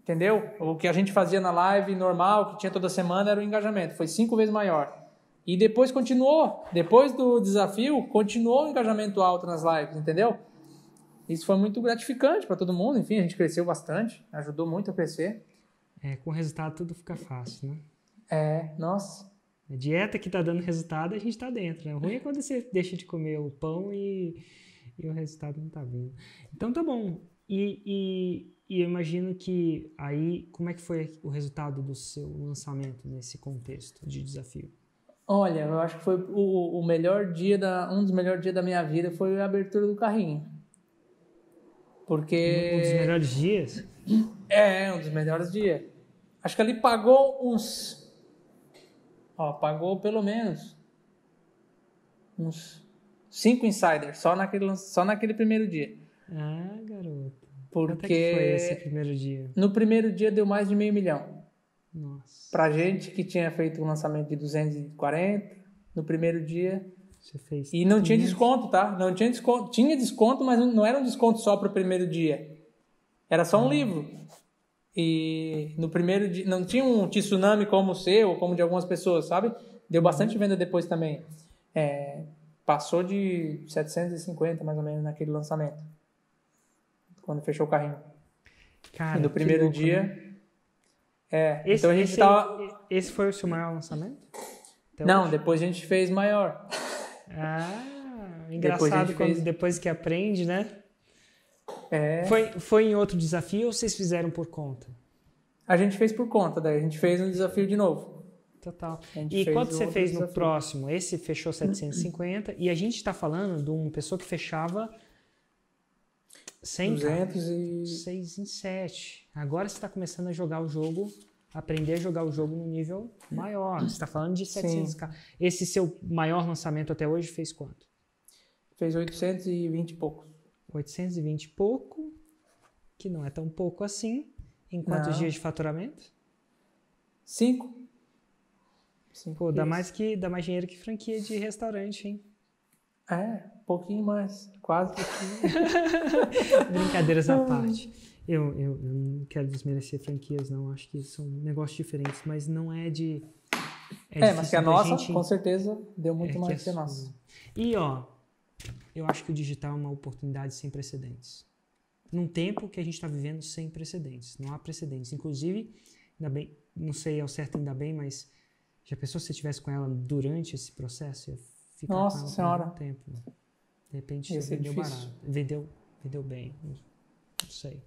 Entendeu? O que a gente fazia na live normal, que tinha toda semana, era o engajamento. Foi 5 vezes maior. E depois continuou. Depois do desafio, continuou o engajamento alto nas lives, entendeu? Isso foi muito gratificante para todo mundo. Enfim, a gente cresceu bastante. Ajudou muito a crescer. Com o resultado tudo fica fácil, né? Nossa. A dieta que tá dando resultado, a gente tá dentro, né? O ruim é quando você deixa de comer o pão e o resultado não tá vindo. Então tá bom. E eu imagino que aí, como é que foi o resultado do seu lançamento nesse contexto de desafio? Olha, eu acho que foi o melhor dia um dos melhores dias da minha vida foi a abertura do carrinho. Porque... Um dos melhores dias? um dos melhores dias. Acho que ali pagou uns... pagou pelo menos uns 5 insiders, só naquele primeiro dia. Ah, garoto. Porque Quanto é que foi esse primeiro dia? No primeiro dia deu mais de 500 mil. Nossa. Pra gente que tinha feito um lançamento de 240, no primeiro dia... Você fez E não tinha desconto, tá? Não tinha desconto. Tinha desconto, mas não era um desconto só pro primeiro dia. Era só um livro. E no primeiro dia... Não tinha um tsunami como o seu, ou como de algumas pessoas, sabe? Deu bastante venda depois também. Passou de 750, mais ou menos, naquele lançamento. Quando fechou o carrinho. Cara, e no primeiro louco, dia... né? Então a gente tava... Esse foi o seu maior lançamento? Não, depois a gente fez maior. Engraçado depois que aprende, né? Foi em outro desafio ou vocês fizeram por conta? A gente fez por conta, daí a gente fez um desafio de novo. Total. E quanto você fez no próximo? Esse fechou 750 e a gente está falando de uma pessoa que fechava 100, 6 em 7. Agora você está começando a jogar o jogo, aprender a jogar o jogo num nível maior. Você está falando de 700k. Esse seu maior lançamento até hoje fez quanto? Fez 820 e pouco. 820 e pouco, que não é tão pouco assim. Em quantos dias de faturamento? 5. Pô, dá mais dinheiro que franquia de restaurante, hein? Um pouquinho mais. Quase. Brincadeiras à parte. Eu não quero desmerecer franquias, não. Acho que são negócios diferentes, mas não é de... mas que a nossa, com certeza, deu muito mais que a nossa. E, eu acho que o digital é uma oportunidade sem precedentes. Num tempo que a gente está vivendo sem precedentes. Não há precedentes. Inclusive, ainda bem, não sei ao certo ainda bem, mas já pensou se você estivesse com ela durante esse processo? Ia ficar Nossa com ela Senhora. por muito tempo. De repente, você vendeu barato. Vendeu bem. Não sei.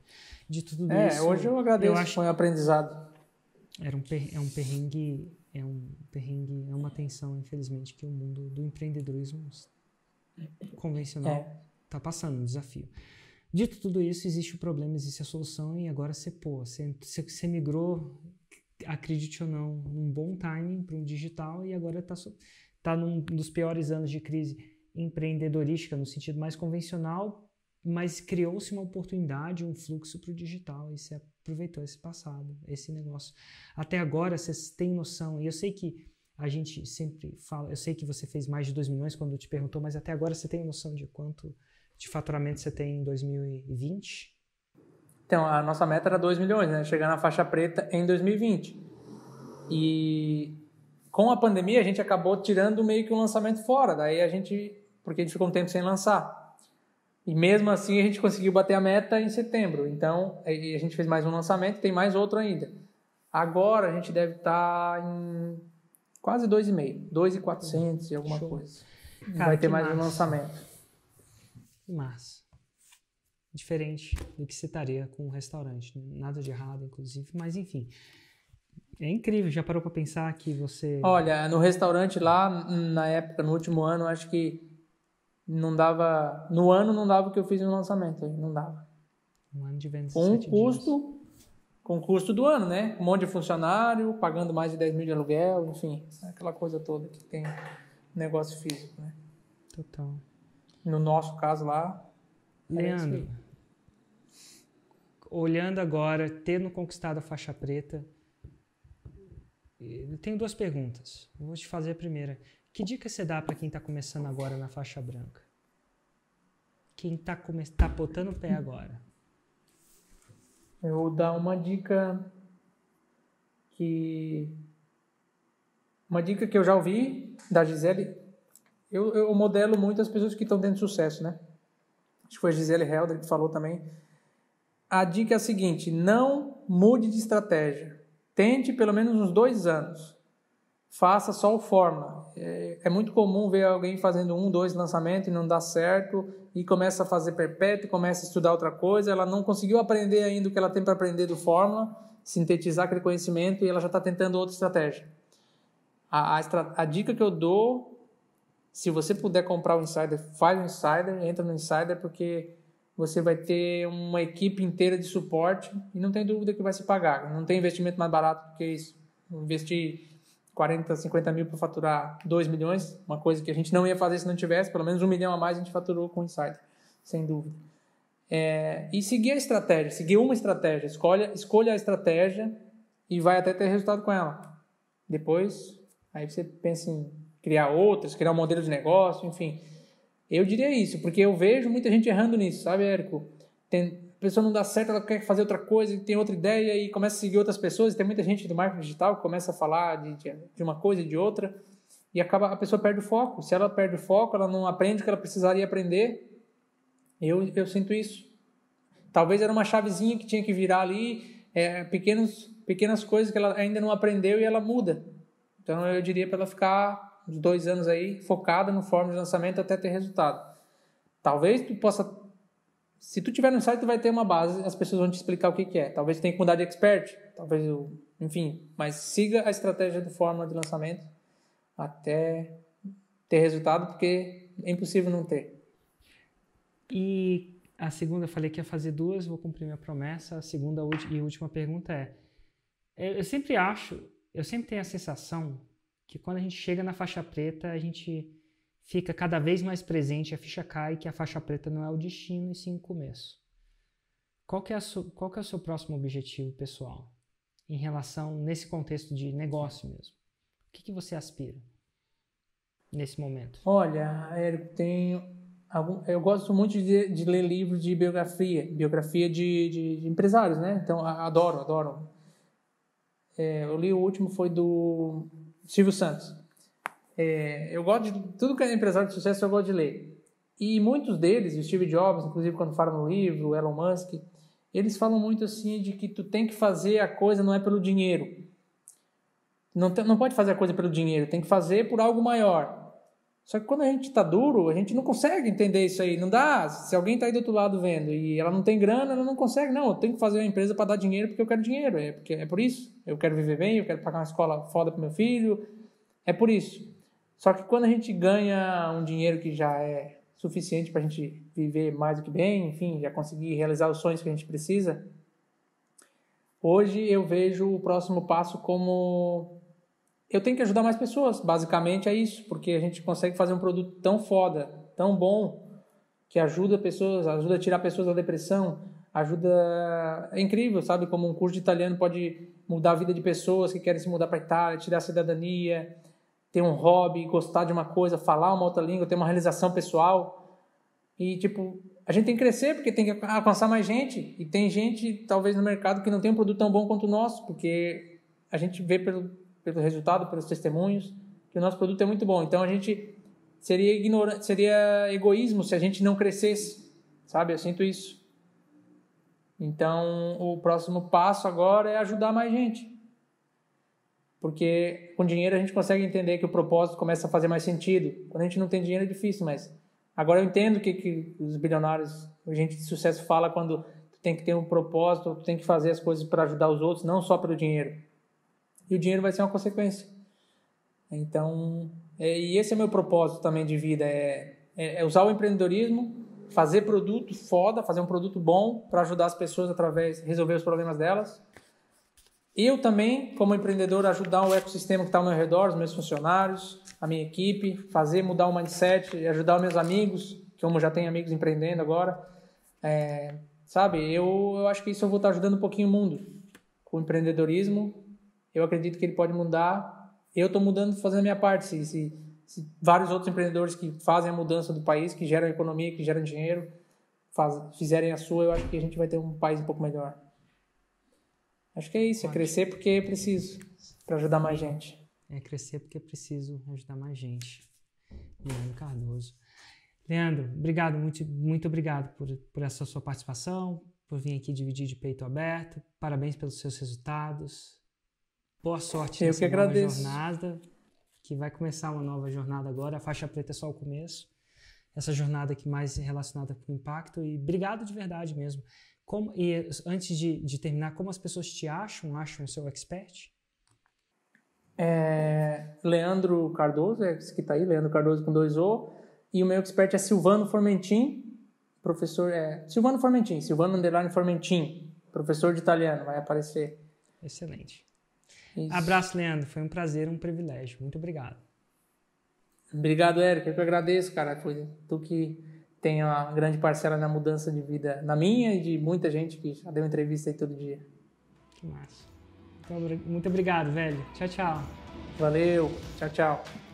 De tudo isso... hoje eu agradeço, foi um aprendizado. É um perrengue, é uma tensão, infelizmente, que o mundo do empreendedorismo convencional está passando, um desafio. Dito tudo isso, existe o problema, existe a solução e agora você migrou, acredite ou não, num bom timing para um digital e agora está num dos piores anos de crise empreendedorística, no sentido mais convencional, mas criou-se uma oportunidade, um fluxo para o digital e você aproveitou esse passado, esse negócio. Até agora, vocês têm noção, e eu sei que a gente sempre fala, eu sei que você fez mais de 2 milhões quando eu te perguntou, mas até agora você tem noção de quanto de faturamento você tem em 2020? Então, a nossa meta era 2 milhões, né? Chegar na faixa preta em 2020. E com a pandemia a gente acabou tirando meio que um lançamento fora, porque a gente ficou um tempo sem lançar. E mesmo assim a gente conseguiu bater a meta em setembro. Então, a gente fez mais um lançamento, tem mais outro ainda. Agora a gente deve estar em quase 2,5, 2,400 e alguma coisa. Cara, vai ter mais um lançamento. Massa. Diferente do que você estaria com um restaurante. Nada de errado, inclusive. Mas, enfim. É incrível. Já parou para pensar que você... Olha, no restaurante lá, na época, no último ano, acho que não dava... No ano não dava o que eu fiz no lançamento. Não dava. Um ano de venda. Com o custo do ano, né? Um monte de funcionário, pagando mais de 10 mil de aluguel, enfim. Aquela coisa toda que tem negócio físico, né? Total. No nosso caso lá... Leandro, olhando agora, tendo conquistado a faixa preta, eu tenho 2 perguntas. Eu vou te fazer a primeira. Que dica você dá para quem está começando agora na faixa branca? Quem está botando o pé agora? Eu vou dar uma dica que eu já ouvi da Gisele. Eu modelo muito as pessoas que estão tendo sucesso, né? Acho que foi a Gisele Helder que falou também. A dica é a seguinte: não mude de estratégia. Tente pelo menos uns 2 anos. faça só o Fórmula. É muito comum ver alguém fazendo 1, 2 lançamentos e não dá certo, e começa a fazer perpétuo, começa a estudar outra coisa, ela não conseguiu aprender ainda o que ela tem para aprender do Fórmula, sintetizar aquele conhecimento, e ela já está tentando outra estratégia. A dica que eu dou, se você puder comprar o Insider, faz o Insider, entra no Insider, porque você vai ter uma equipe inteira de suporte e não tem dúvida que vai se pagar. Não tem investimento mais barato do que isso. Investir 40, 50 mil para faturar 2 milhões, uma coisa que a gente não ia fazer se não tivesse, pelo menos 1 milhão a mais a gente faturou com o Insider, sem dúvida. E seguir a estratégia, seguir uma estratégia, escolha a estratégia e vai até ter resultado com ela. Depois, aí você pensa em criar outras, criar um modelo de negócio, enfim. Eu diria isso, porque eu vejo muita gente errando nisso, sabe, Érico? A pessoa não dá certo, ela quer fazer outra coisa, tem outra ideia e começa a seguir outras pessoas. E tem muita gente do marketing digital que começa a falar de uma coisa e de outra e a pessoa perde o foco. Se ela perde o foco, ela não aprende o que ela precisaria aprender. Eu sinto isso. Talvez era uma chavezinha que tinha que virar ali, pequenas coisas que ela ainda não aprendeu e ela muda. Então eu diria para ela ficar uns 2 anos aí focada no fórmula de lançamento até ter resultado. Talvez tu possa, se tu tiver no site, tu vai ter uma base, as pessoas vão te explicar o que é. Talvez tu tenha que mudar de expert, enfim, mas siga a estratégia do fórmula de lançamento até ter resultado, porque é impossível não ter. E a segunda, eu falei que ia fazer 2, vou cumprir minha promessa. A segunda e última pergunta eu sempre tenho a sensação que quando a gente chega na faixa preta, a gente fica cada vez mais presente, a ficha cai, que a faixa preta não é o destino e sim o começo. Qual que é o seu próximo objetivo pessoal em relação, nesse contexto de negócio mesmo? O que você aspira nesse momento? Olha, Érico, eu gosto muito de ler livros de biografia de empresários, né? Então, adoro. Eu li o último, foi do Silvio Santos. Eu gosto de tudo que é empresário de sucesso, eu gosto de ler. E muitos deles, o Steve Jobs, inclusive quando fala no livro, o Elon Musk, eles falam muito assim de que tu tem que fazer a coisa não é pelo dinheiro. Não pode fazer a coisa pelo dinheiro, tem que fazer por algo maior. Só que quando a gente tá duro, a gente não consegue entender isso aí. Não dá. Se alguém tá aí do outro lado vendo e ela não tem grana, ela não consegue. Não, eu tenho que fazer uma empresa para dar dinheiro porque eu quero dinheiro. É por isso. Eu quero viver bem, eu quero pagar uma escola foda pro meu filho. É por isso. Só que quando a gente ganha um dinheiro que já é suficiente para a gente viver mais do que bem, enfim, já conseguir realizar os sonhos que a gente precisa, hoje eu vejo o próximo passo como eu tenho que ajudar mais pessoas. Basicamente é isso, porque a gente consegue fazer um produto tão foda, tão bom, que ajuda pessoas, ajuda a tirar pessoas da depressão, é incrível, sabe? Como um curso de italiano pode mudar a vida de pessoas que querem se mudar para a Itália, tirar a cidadania, ter um hobby, gostar de uma coisa, falar uma outra língua, ter uma realização pessoal. E, a gente tem que crescer porque tem que alcançar mais gente. E tem gente, talvez, no mercado que não tem um produto tão bom quanto o nosso, porque a gente vê pelo resultado, pelos testemunhos, que o nosso produto é muito bom. Então, a gente seria egoísmo se a gente não crescesse, sabe? Eu sinto isso. Então, o próximo passo agora é ajudar mais gente. Porque com dinheiro a gente consegue entender que o propósito começa a fazer mais sentido. Quando a gente não tem dinheiro é difícil, mas agora eu entendo que os bilionários, a gente de sucesso fala quando tu tem que ter um propósito, tu tem que fazer as coisas para ajudar os outros, não só pelo dinheiro. E o dinheiro vai ser uma consequência. Então, e esse é meu propósito também de vida, é usar o empreendedorismo, fazer produto foda, fazer um produto bom para ajudar as pessoas resolver os problemas delas. Eu também, como empreendedor, ajudar o ecossistema que está ao meu redor, os meus funcionários, a minha equipe, mudar o mindset, ajudar os meus amigos, como já tenho amigos empreendendo agora. Sabe, eu acho que isso eu vou estar ajudando um pouquinho o mundo. Com o empreendedorismo, eu acredito que ele pode mudar. Eu estou mudando, fazendo a minha parte. Se vários outros empreendedores que fazem a mudança do país, que geram economia, que geram dinheiro, fizerem a sua, eu acho que a gente vai ter um país um pouco melhor. Acho que é isso, é crescer porque é preciso, para ajudar mais gente. É crescer porque é preciso ajudar mais gente. Leandro Cardoso. Leandro, obrigado, muito obrigado por essa sua participação, por vir aqui dividir de peito aberto. Parabéns pelos seus resultados. Boa sorte nessa nova jornada. que vai começar uma nova jornada agora. A faixa preta é só o começo. Essa jornada aqui mais relacionada com o impacto. E obrigado de verdade mesmo. E antes de terminar, como as pessoas te acham o seu expert? Leandro Cardoso, esse que está aí, Leandro Cardoso com 2 O. E o meu expert é Silvano Formentin, professor, Silvano Formentin, Silvano _ Formentin, professor de italiano, vai aparecer. Excelente. Isso. Abraço, Leandro, foi um prazer, um privilégio. Muito obrigado. Obrigado, Érico, eu que agradeço, cara, foi tu que tem uma grande parcela na mudança de vida, na minha e de muita gente que já deu entrevista aí todo dia. Que massa. Então, muito obrigado, velho. Tchau, tchau. Valeu, tchau, tchau.